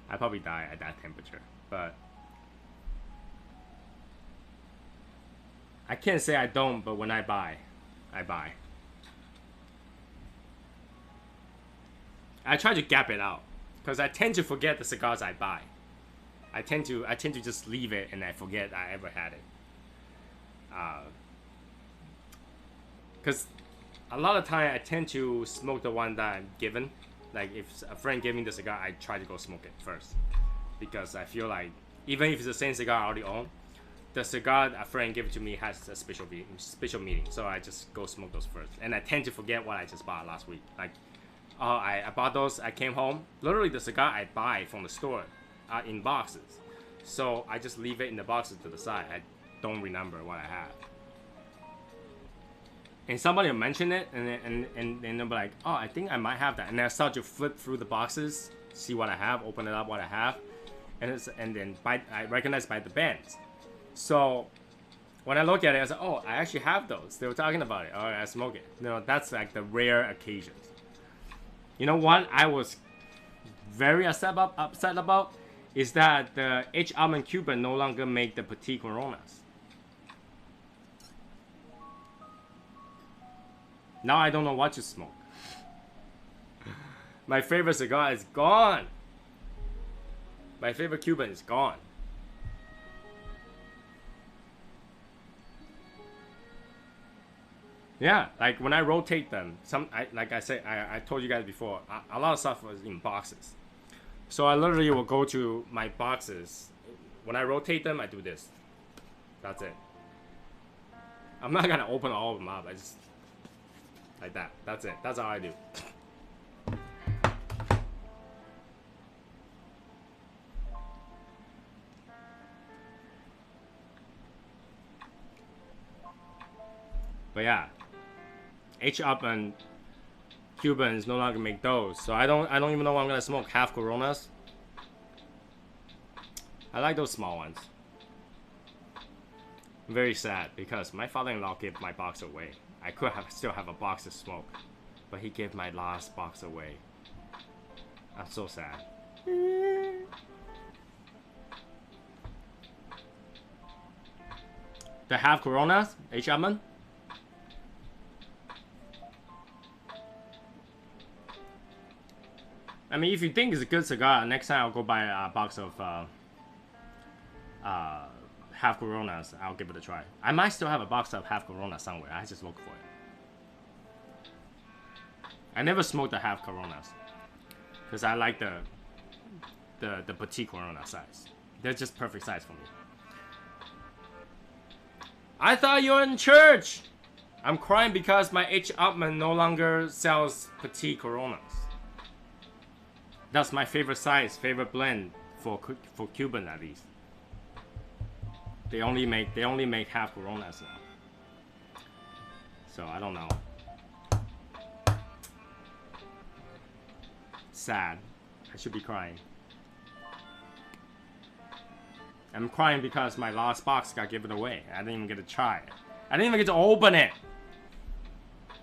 I'd probably die at that temperature. But I can't say I don't, but when I buy, I buy. I try to gap it out because I tend to forget the cigars I buy. I tend to just leave it and I forget I ever had it. Because a lot of time I tend to smoke the one that I'm given. Like if a friend gave me the cigar, I try to go smoke it first because I feel like even if it's the same cigar I already own, the cigar a friend gave it to me has a special meaning, so I just go smoke those first. And I tend to forget what I just bought last week. Like, I bought those. I came home. Literally, the cigar I buy from the store are in boxes, so I just leave it in the boxes to the side. I don't remember what I have. and somebody will mention it, and they'll be like, oh, I think I might have that, and I start to flip through the boxes, see what I have, open it up what I have, and then I recognize by the bands. So when I look at it, I say, oh, I actually have those. They were talking about it. Oh, I smoke it. That's like the rare occasions. You know what I was very upset about is that the H. Upmann Cuban no longer make the Petit Coronas. Now I don't know what to smoke. My favorite cigar is gone. My favorite Cuban is gone. Yeah, like when I rotate them, like I said, I told you guys before, a lot of stuff was in boxes. So I literally will go to my boxes. When I rotate them, I do this. That's it. I'm not gonna open all of them up. I just like that. That's it. That's how I do. But yeah, H. Upmann Cubans no longer make those, so I don't even know what I'm gonna smoke. Half Coronas. I like those small ones. I'm very sad because my father-in-law gave my box away. I could still have a box to smoke, but he gave my last box away. I'm so sad. The half Coronas, H. Upmann. I mean, if you think it's a good cigar, next time I'll go buy a box of half Coronas. I'll give it a try. I might still have a box of half Corona somewhere. I just look for it. I never smoked the half Coronas because I like the Petit Corona size. They're just perfect size for me. I thought you were in church. I'm crying because my H. Upmann no longer sells Petit Coronas. That's my favorite size, favorite blend for Cuban at least. They only make half Coronas now. So I don't know. Sad. I should be crying. I'm crying because my last box got given away. I didn't even get to try it. I didn't even get to open it.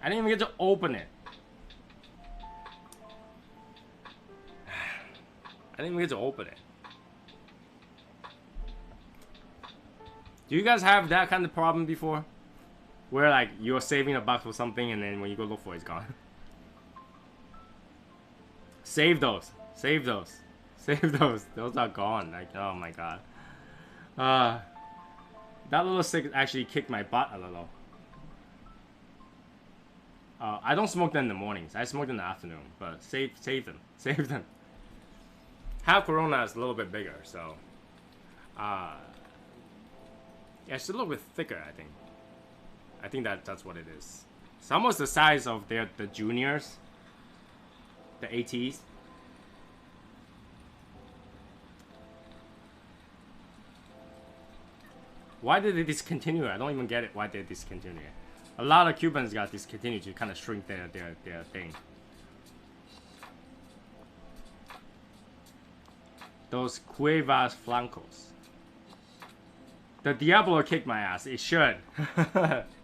I didn't even get to open it. I didn't even get to open it. Do you guys have that kind of problem before? Where like you're saving a buck for something and then when you go look for it, it's gone. Save those. Save those. Save those. Those are gone. Like, oh my god. That little stick actually kicked my butt a little. I don't smoke them in the mornings. I smoke them in the afternoon. But save them. Save them. Half Corona is a little bit bigger, so yeah, it's a little bit thicker. I think that's what it is. It's almost the size of the juniors, the ATs. Why did they discontinue it? I don't even get it. Why they discontinue it? A lot of Cubans got discontinued to kind of shrink their thing. Those Cuevas Flancos. The Diablo kicked my ass. It should.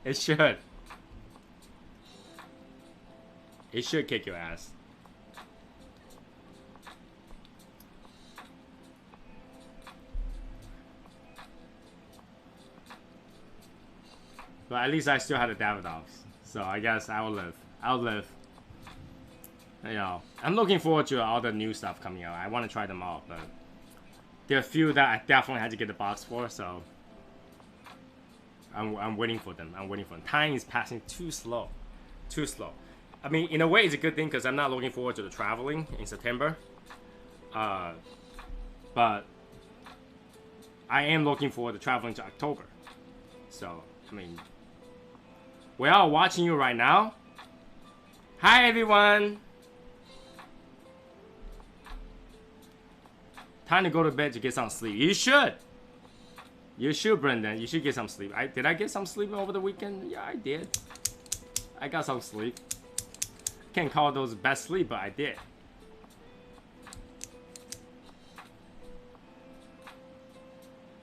It should. It should kick your ass. But at least I still had the Davidoffs. So I guess I will live. I'll live. You know, I'm looking forward to all the new stuff coming out. I want to try them all, but there are a few that I definitely had to get the box for, so I'm waiting for them. I'm waiting for them. Time is passing too slow. Too slow. I mean, in a way, it's a good thing because I'm not looking forward to the traveling in September. But I am looking forward to traveling to October. So, I mean, we're all watching you right now. Hi, everyone. Time to go to bed to get some sleep. You should. You should, Brendan. You should get some sleep. Did I get some sleep over the weekend? Yeah, I did. I got some sleep. Can't call those best sleep, but I did.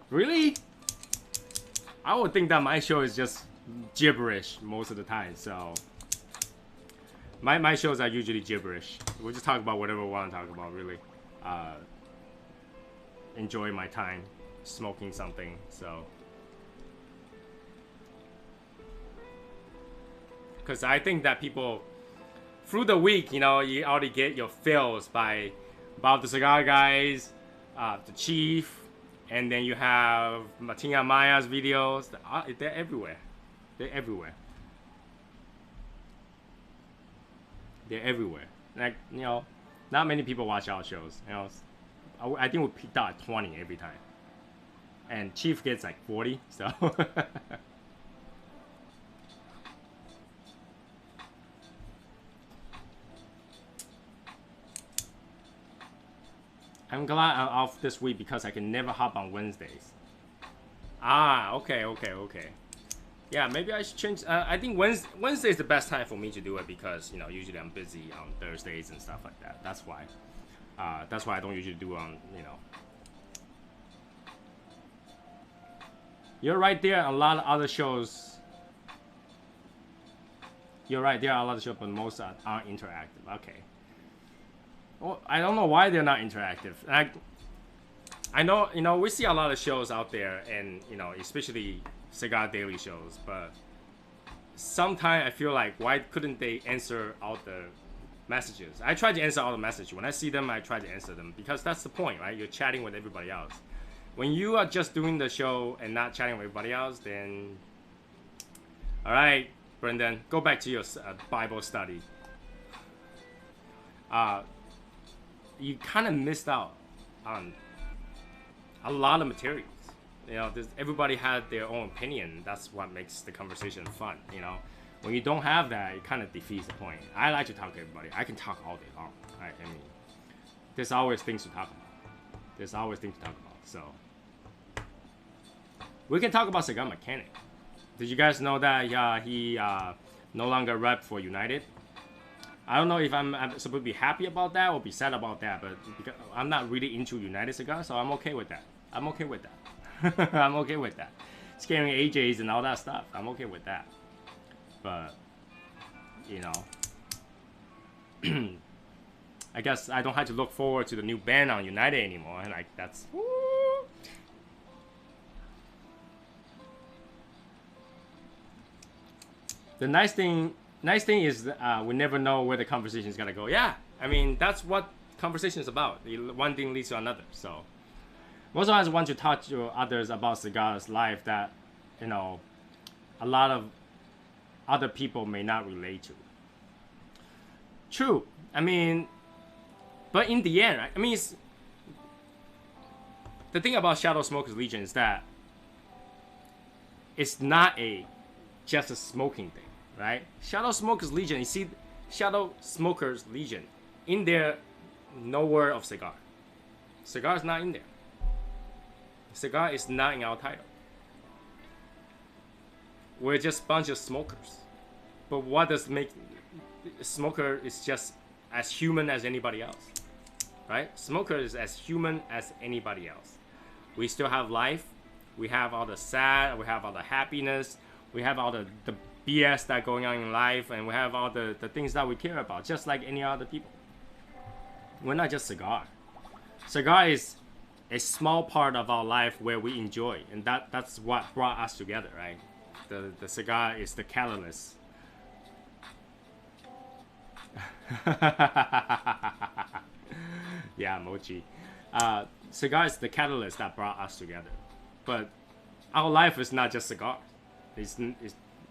Really? I would think that my show is just gibberish most of the time, so my shows are usually gibberish. We'll just talk about whatever we want to talk about, really. Enjoy my time smoking something, so. Because I think that people, through the week, you know, you already get your fills about the cigar guys, the chief, and then you have Martina Maya's videos. They're everywhere. They're everywhere. They're everywhere. Like, you know, not many people watch our shows. You know, I think we peaked out at 20 every time, and Chief gets like 40. So. I'm glad I'm off this week because I can never hop on Wednesdays. Ah, okay. Yeah, maybe I should change. I think Wednesday is the best time for me to do it because, you know, usually I'm busy on Thursdays and stuff like that. That's why. That's why I don't usually do it on, you know. You're right, there are a lot of other shows. You're right, there are a lot of shows, but most aren't interactive. Okay. Well, I don't know why they're not interactive. I know, you know, we see a lot of shows out there, and, you know, especially Cigar Daily shows, but sometimes I feel like, why couldn't they answer all the messages? I try to answer all the messages. When I see them, I try to answer them, because that's the point, right? You're chatting with everybody else. When you are just doing the show and not chatting with everybody else, then, all right, Brendan, go back to your Bible study. You kind of missed out on a lot of materials. You know, everybody had their own opinion. That's what makes the conversation fun, you know. When you don't have that, it kind of defeats the point. I like to talk to everybody. I can talk all day long. Right? I mean, there's always things to talk about. There's always things to talk about. So, we can talk about Cigar Mechanic. Did you guys know that he no longer rep for United? I don't know if I'm supposed to be happy about that or be sad about that, but because I'm not really into United Cigar, so I'm okay with that. I'm okay with that. I'm okay with that. Scaring AJs and all that stuff, I'm okay with that. But, you know, I guess I don't have to look forward to the new band on United anymore. Like, that's... Woo. The nice thing is we never know where the conversation is gonna go. Yeah, I mean, that's what conversation is about. One thing leads to another. So most of us want to talk to others about cigars life that, you know, a lot of other people may not relate to. True. I mean, but in the end, I mean, the thing about Shadow Smokers Legion is that it's not just a smoking thing. Right? Shadow Smokers Legion, you see Shadow Smokers Legion, in there, no word of cigar. Cigar is not in there. Cigar is not in our title. We're just a bunch of smokers. But what does make smoker is just as human as anybody else. Right? Smoker is as human as anybody else. We still have life. We have all the sad, we have all the happiness, we have all the BS that going on in life, and we have all the things that we care about, just like any other people. We're not just cigar. Cigar is a small part of our life where we enjoy, and that's what brought us together, right? The cigar is the catalyst. Yeah, Mochi. Cigar is the catalyst that brought us together, but our life is not just cigar. It's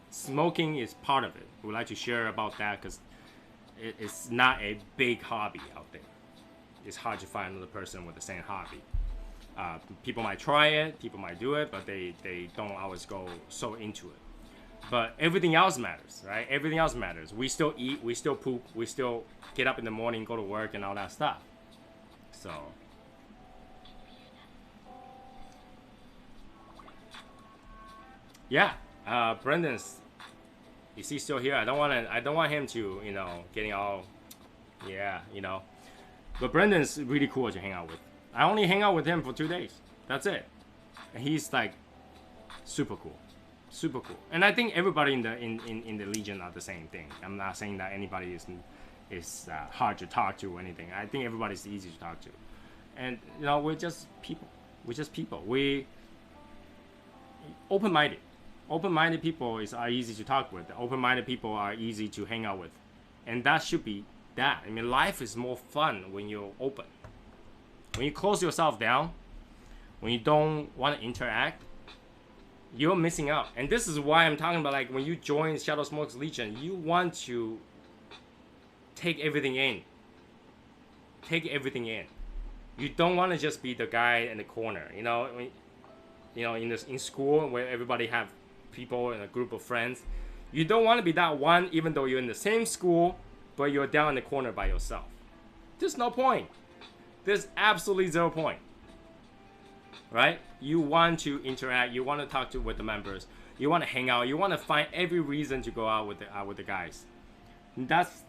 smoking is part of it. We like to share about that because it's not a big hobby out there. It's hard to find another person with the same hobby. People might try it, people might do it, but they don't always go so into it. But everything else matters, right? Everything else matters. We still eat, we still poop, we still get up in the morning, go to work, and all that stuff. So... yeah. Brendan's Is he still here? I don't want him to, you know, getting all, yeah, you know. But Brendan's really cool to hang out with. I only hang out with him for 2 days. That's it. And he's like super cool. Super cool. And I think everybody in the Legion are the same thing. I'm not saying that anybody is hard to talk to or anything. I think everybody's easy to talk to. And you know, we're just people. We're just people. We open-minded. Open-minded people are easy to talk with. Open-minded people are easy to hang out with. And that should be that. I mean, life is more fun when you're open. When you close yourself down, when you don't want to interact, you're missing out. And this is why I'm talking about, like, when you join Shadow Smoke's Legion, you want to take everything in. Take everything in. You don't want to just be the guy in the corner. You know, in school where everybody have people in a group of friends. You don't want to be that one, even though you're in the same school, but you're down in the corner by yourself. There's no point. There's absolutely 0 point. Right? You want to interact. You want to talk with the members. You want to hang out. You want to find every reason to go out with the guys. And that's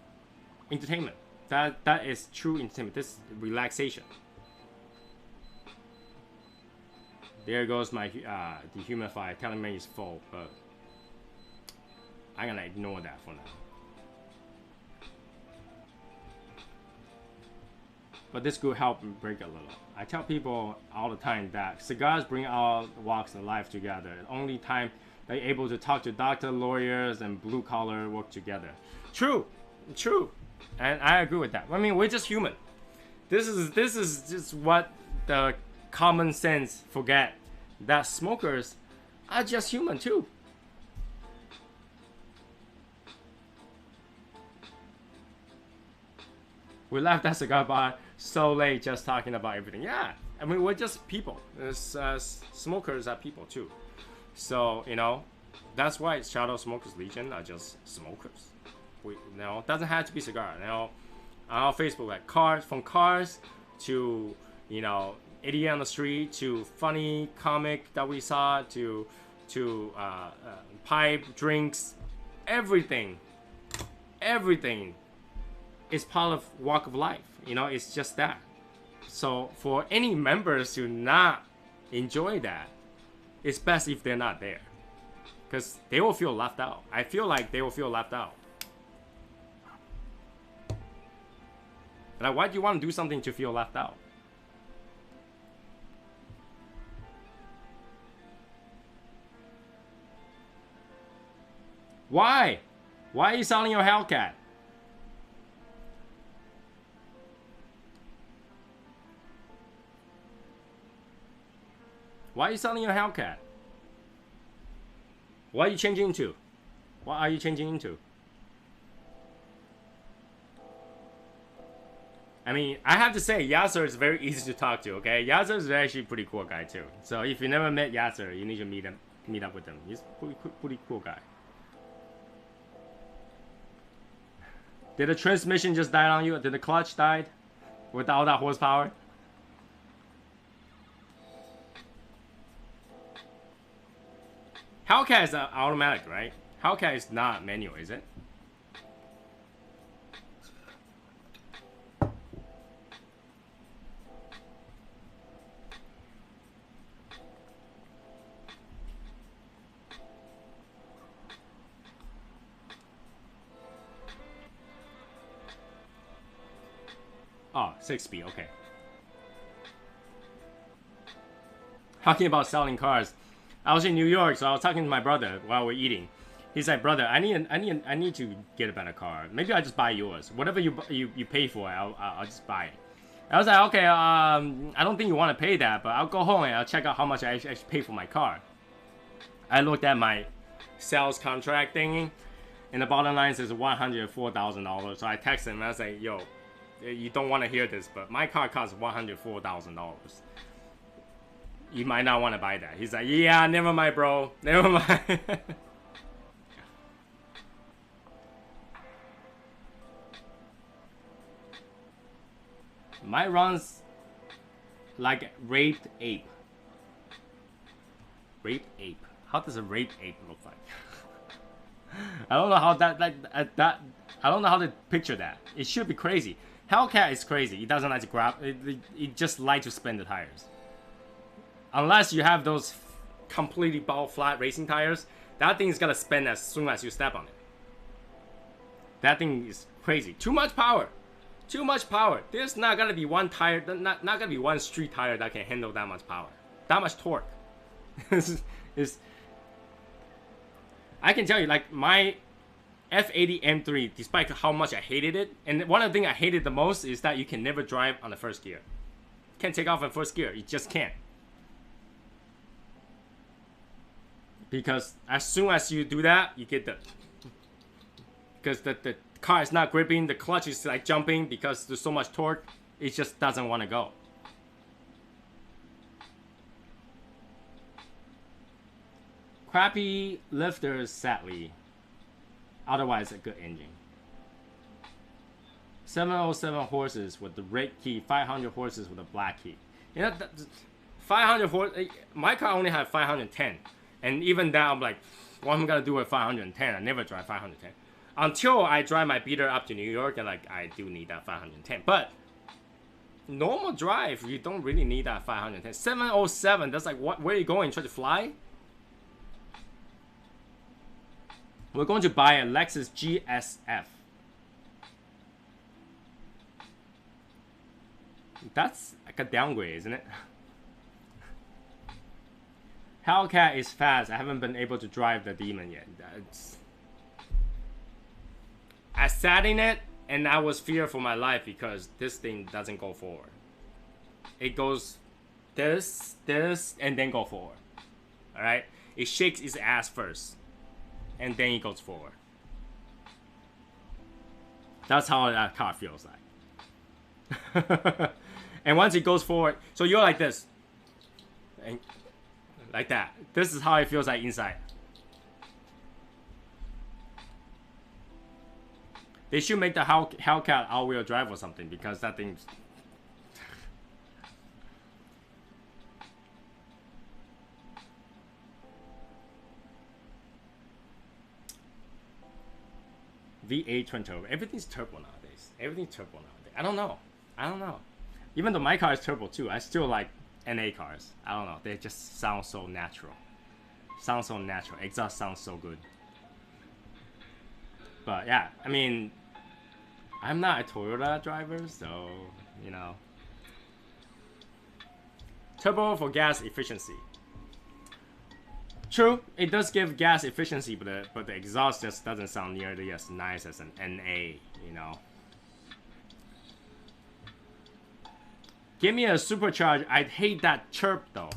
entertainment. That is true entertainment. This is relaxation. There goes my dehumidifier telling me it's full, but I'm gonna ignore that for now. But this could help break a little. I tell people all the time that cigars bring our walks of life together. The only time they're able to talk to doctor, lawyers, and blue collar work together. True, true, and I agree with that. I mean, we're just human. This is just what the common sense forget, that smokers are just human too. We left that cigar bar so late just talking about everything. Yeah, I mean, we're just people. Smokers are people too. So, you know, that's why Shadow Smokers Legion are just smokers. We, you know, it doesn't have to be cigar. You know, on our Facebook, like cars, from cars to, you know, idiot on the street, to funny comic that we saw, to pipe, drinks, everything is part of walk of life. You know, it's just that. So for any members to not enjoy that, it's best if they're not there, because they will feel left out. I feel like they will feel left out. Like, why do you want to do something to feel left out? Why? Why are you selling your Hellcat? Why are you selling your Hellcat? What are you changing into? What are you changing into? I mean, I have to say, Yasser is very easy to talk to, okay? Yasser is actually a pretty cool guy too. So if you never met Yasser, you need to meet up with him. He's a pretty cool guy. Did the transmission just die on you? Did the clutch die with all that horsepower? Hellcat is automatic, right? Hellcat is not manual, is it? Oh, 6-speed, okay. Talking about selling cars, I was in New York, so I was talking to my brother while we're eating. He's like, brother, I need to get a better car. Maybe I'll just buy yours. Whatever you pay for, I'll just buy it. I was like, okay, I don't think you want to pay that, but I'll go home and I'll check out how much I actually pay for my car. I looked at my sales contract thingy, and the bottom line says $104,000. So I texted him and I was like, yo, you don't want to hear this, but my car costs $104,000. You might not want to buy that. He's like, yeah, never mind, bro. Never mind. Mine runs like raped ape. Raped ape. How does a raped ape look like? I don't know how that. I don't know how to picture that. It should be crazy. Hellcat is crazy. It doesn't like to grab. It just like to spin the tires. Unless you have those completely ball flat racing tires, that thing is gonna spin as soon as you step on it. That thing is crazy. Too much power. Too much power. There's not gonna be one tire. Not gonna be one street tire that can handle that much power. That much torque. I can tell you, like my F80 M3, despite how much I hated it, and one of the things I hated the most is that you can never drive on the first gear. Can't take off in first gear. You just can't. Because as soon as you do that, you get because the car is not gripping, the clutch is like jumping because there's so much torque, it just doesn't want to go. Crappy lifters, sadly. Otherwise, a good engine. 707 horses with the red key, 500 horses with a black key. You know, 500 horses. My car only had 510, and even that, I'm like, what am I gonna do with 510? I never drive 510 until I drive my beater up to New York, and like I do need that 510. But normal drive, you don't really need that 510. 707. That's like, what? Where are you going? Try to fly? We're going to buy a Lexus GSF. That's like a downgrade, isn't it? Hellcat is fast. I haven't been able to drive the Demon yet. I sat in it and I was feared for my life because this thing doesn't go forward. It goes this, and then go forward. Alright? It shakes its ass first. And then it goes forward. That's how that car feels like. And once it goes forward, so you're like this. And like that. This is how it feels like inside. They should make the Hellcat all-wheel drive or something, because that thing's... V8 twin turbo. Everything's turbo nowadays. Everything's turbo nowadays. I don't know. Even though my car is turbo too, I still like NA cars. I don't know. They just sound so natural. Exhaust sounds so good. But yeah, I mean, I'm not a Toyota driver, so, you know. Turbo for gas efficiency. True, it does give gas efficiency, but the exhaust just doesn't sound nearly as nice as an NA, you know. Give me a supercharged. I'd hate that chirp though.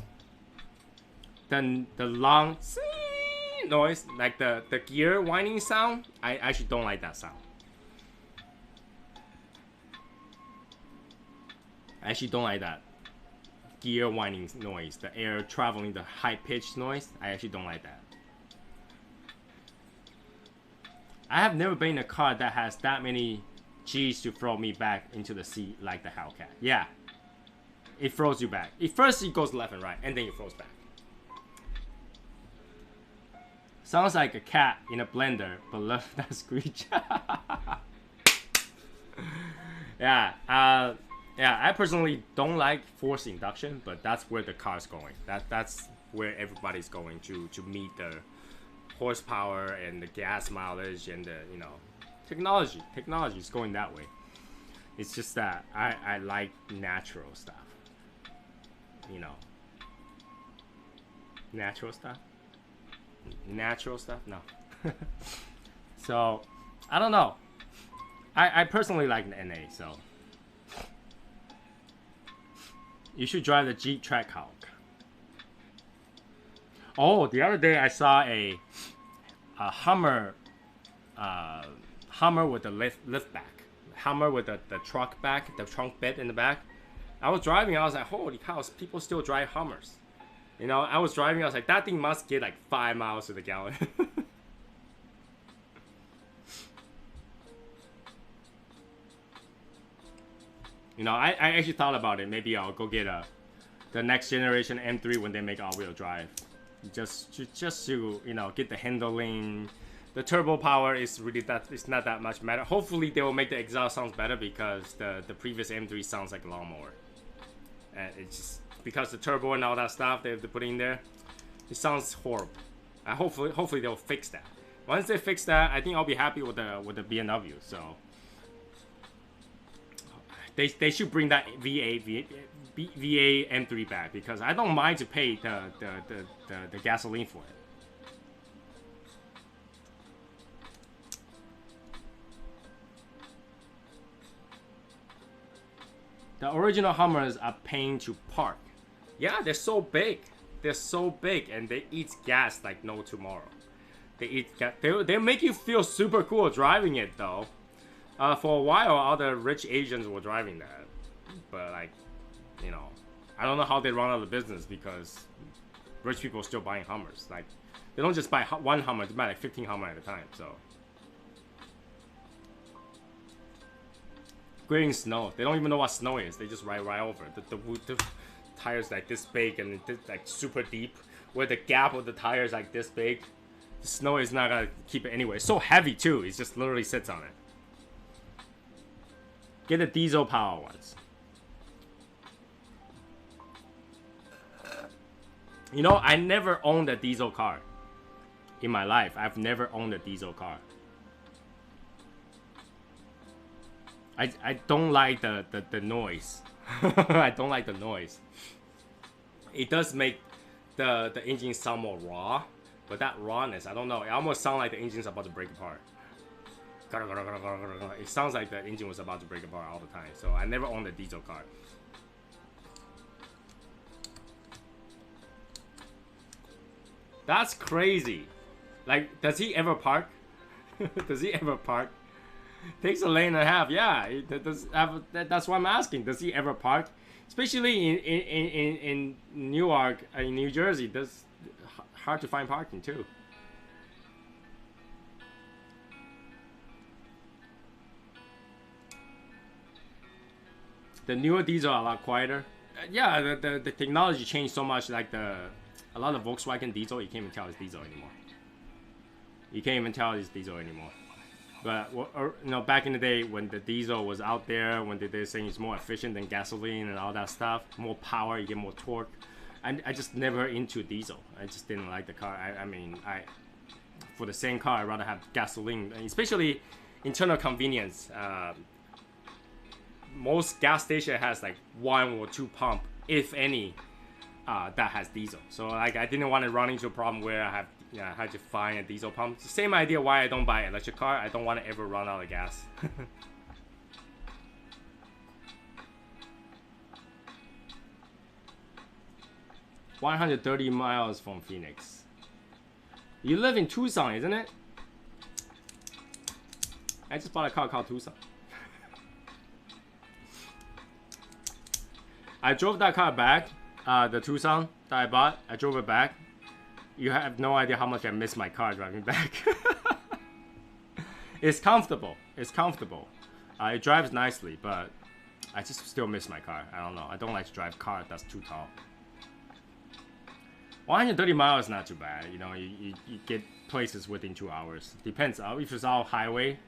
Then the long noise, like the gear whining sound, I actually don't like that sound. I actually don't like that gear whining noise, the air traveling, the high-pitched noise. I actually don't like that. I have never been in a car that has that many G's to throw me back into the seat like the Hellcat. Yeah, it throws you back. First it goes left and right, and then it throws back. Sounds like a cat in a blender, but love that screech. Yeah, I personally don't like forced induction, but that's where the car's going. That's where everybody's going to meet the horsepower and the gas mileage and the, you know, technology. Technology is going that way. It's just that I like natural stuff. You know, natural stuff. No. So I don't know. I personally like the NA, so. You should drive the Jeep Trackhawk. Oh, the other day I saw a Hummer, Hummer with the lift back, Hummer with the truck back, the trunk bed in the back. I was driving, I was like, holy cow, people still drive Hummers. You know, I was driving, I was like, that thing must get like 5 miles to the gallon. You know, I actually thought about it. Maybe I'll go get the next generation M3 when they make all-wheel drive. Just to, you know, get the handling, The turbo power is really it's not that much matter. Hopefully they will make the exhaust sounds better because the previous M3 sounds like a lawnmower. And it's just because the turbo and all that stuff they put in there, it sounds horrible. Hopefully they'll fix that. Once they fix that, I think I'll be happy with the BMW. So they should bring that VA M3 back because I don't mind to pay the gasoline for it. The original Hummers are pain to park. Yeah, they're so big. They're so big and they eat gas like no tomorrow. They eat gas. They make you feel super cool driving it though. For a while, all the rich Asians were driving that. But like, you know, I don't know how they run out of the business because rich people are still buying Hummers. Like, they don't just buy one Hummer, they buy like 15 Hummer at a time, so. Grading snow. They don't even know what snow is. They just ride right over. The tires like this big and like super deep. Where the gap of the tires like this big. The snow is not gonna keep it anyway. It's so heavy too. It just literally sits on it. Get the diesel power ones. You know, I never owned a diesel car. In my life, I've never owned a diesel car. I don't like the noise. I don't like the noise. It does make the engine sound more raw, but that rawness, I don't know. It almost sounds like the engine's about to break apart. It sounds like the engine was about to break apart all the time. So I never owned a diesel car. That's crazy. Like, does he ever park? Does he ever park? Takes a lane and a half. Yeah, that's why I'm asking. Does he ever park? Especially in Newark, in New Jersey, that's hard to find parking too. The newer diesel are a lot quieter. Yeah, the technology changed so much. Like a lot of Volkswagen diesel, you can't even tell it's diesel anymore. You can't even tell it's diesel anymore. But you know, back in the day when the diesel was out there, when they're saying it's more efficient than gasoline and all that stuff, more power, you get more torque. I just never into diesel. I just didn't like the car. I mean, for the same car, I'd rather have gasoline, especially internal convenience. Most gas station has like 1 or 2 pump, if any, that has diesel. So like I didn't want to run into a problem where I had to find a diesel pump. It's the same idea why I don't buy an electric car. I don't want to ever run out of gas. $130 miles from Phoenix. You live in Tucson, isn't it? I just bought a car called Tucson. I drove that car back, the Tucson that I bought. I drove it back. You have no idea how much I miss my car driving back. It's comfortable. It's comfortable. It drives nicely, but I just still miss my car. I don't know. I don't like to drive a car that's too tall. 130 miles is not too bad. You know, you get places within 2 hours. Depends if it's all highway,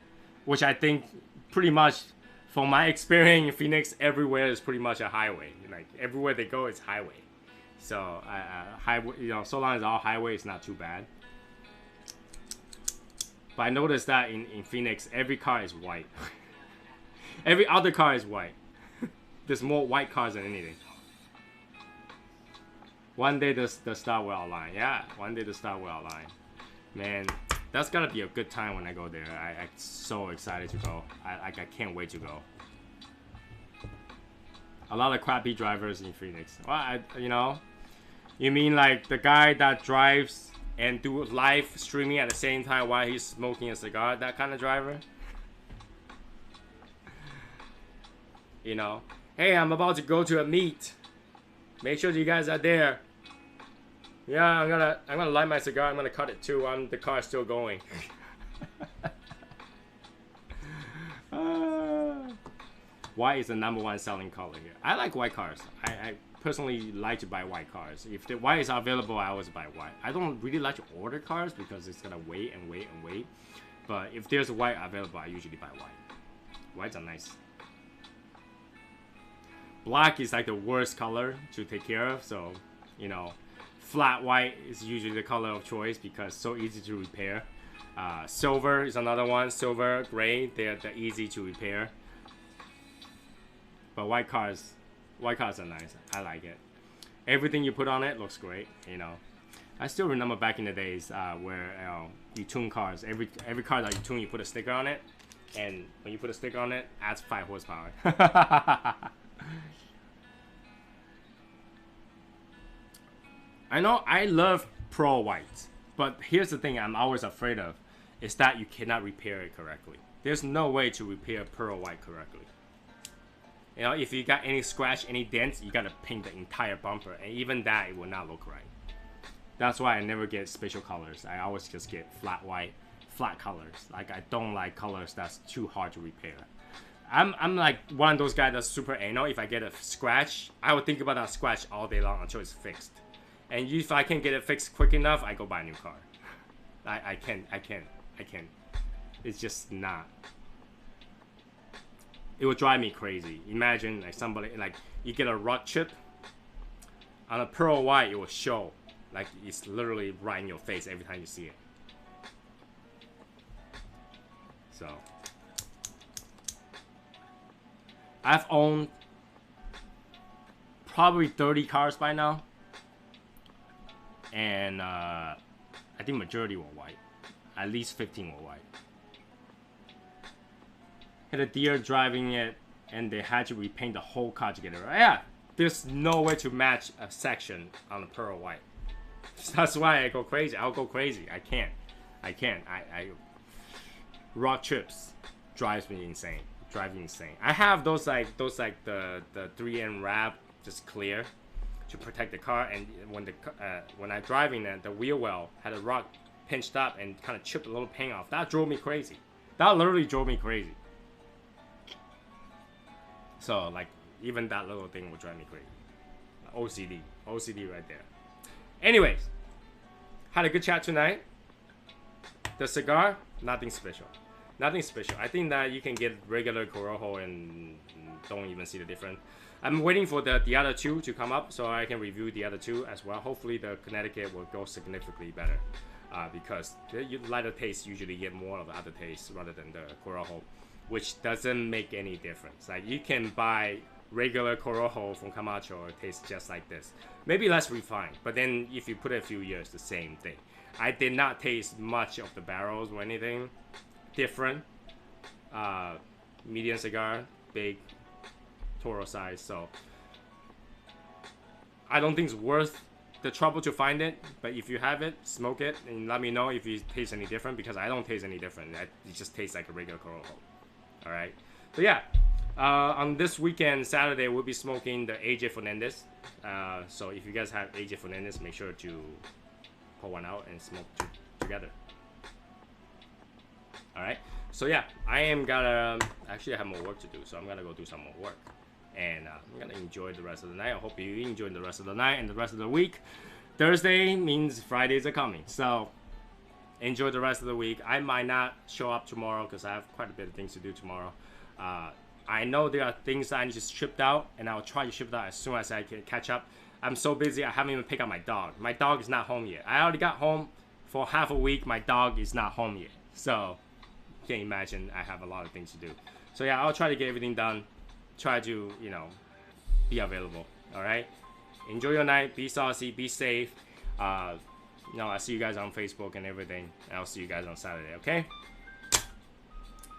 which I think pretty much, from my experience in Phoenix, everywhere is pretty much a highway. Like everywhere they go, it's highway. So highway, you know, so long as all highway, it's not too bad. But I noticed that in Phoenix, every car is white. Every other car is white. There's more white cars than anything. One day the star will align. Yeah, one day the star will align. Man, that's gonna be a good time when I go there. I'm so excited to go. I can't wait to go. A lot of crappy drivers in Phoenix. Well, you know, you mean like the guy that drives and do live streaming at the same time while he's smoking a cigar? That kind of driver. You know, hey, I'm about to go to a meet. Make sure you guys are there. Yeah, I'm gonna light my cigar. I'm gonna cut it too. The car's still going. White is the #1 selling color here. I like white cars. I personally like to buy white cars. If the white is available, I always buy white. I don't really like to order cars because it's gonna wait and wait and wait. But if there's a white available, I usually buy white. Whites are nice. Black is like the worst color to take care of, so you know, flat white is usually the color of choice because it's so easy to repair. Silver is another one. Silver, gray, they're easy to repair. But white cars are nice. I like it. Everything you put on it looks great. You know, I still remember back in the days where you tune cars. Every car that you tune, you put a sticker on it, and when you put a sticker on it, adds 5 horsepower. I know I love Pro White, but here's the thing I'm always afraid of, is that you cannot repair it correctly. There's no way to repair Pearl White correctly. You know, if you got any scratch, any dents, you gotta paint the entire bumper, and even that, it will not look right. That's why I never get special colors. I always just get flat white, flat colors. Like, I don't like colors that's too hard to repair. I'm like one of those guys that's super anal. If I get a scratch, I would think about that scratch all day long until it's fixed. And if I can't get it fixed quick enough, I go buy a new car. I can't. It's just not. It would drive me crazy. Imagine like somebody, like you get a rock chip on a Pearl White, it will show. Like it's literally right in your face every time you see it. So I've owned probably 30 cars by now. And I think majority were white. At least 15 were white. Had a deer driving it, and they had to repaint the whole car to get it right. Yeah, there's no way to match a section on a Pearl White. That's why I go crazy. I'll go crazy. I can't. I rock chips drives me insane. Drive me insane. I have those like the 3M wrap just clear to protect the car, and when I driving it, the wheel well had a rock pinched up and kind of chipped a little paint off. That drove me crazy. That literally drove me crazy. So like even that little thing would drive me crazy. OCD right there. Anyways, had a good chat tonight. The cigar, nothing special. Nothing special. I think that you can get regular Corojo and don't even see the difference. I'm waiting for the other two to come up so I can review the other two as well. Hopefully the Connecticut will go significantly better because the lighter taste usually get more of the other taste rather than the Corojo, which doesn't make any difference. Like you can buy regular Corojo from Camacho, it tastes just like this. Maybe less refined, but then if you put it a few years, the same thing. I did not taste much of the barrels or anything different. Medium cigar, big Toro size, so I don't think it's worth the trouble to find it. But if you have it, smoke it and let me know if you taste any different, because I don't taste any different. It just tastes like a regular Corojo. All right, but yeah, on this weekend, Saturday, we'll be smoking the AJ Fernandez. So if you guys have AJ Fernandez, make sure to pull one out and smoke together. All right, so yeah, I am gonna actually have more work to do, so I'm gonna go do some more work. And I'm gonna enjoy the rest of the night. I hope you enjoy the rest of the night and the rest of the week. Thursday means Fridays are coming, so enjoy the rest of the week. I might not show up tomorrow because I have quite a bit of things to do tomorrow. I know there are things that I need to ship out, and I'll try to ship it out as soon as I can catch up. I'm so busy, I haven't even picked up my dog. My dog is not home yet. I already got home for half a week. My dog is not home yet, so you can imagine I have a lot of things to do. So yeah, I'll try to get everything done. Try to, you know, be available. All right, enjoy your night, be saucy, be safe. You know, I'll see you guys on Facebook and everything, and I'll see you guys on Saturday. Okay,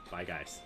bye guys.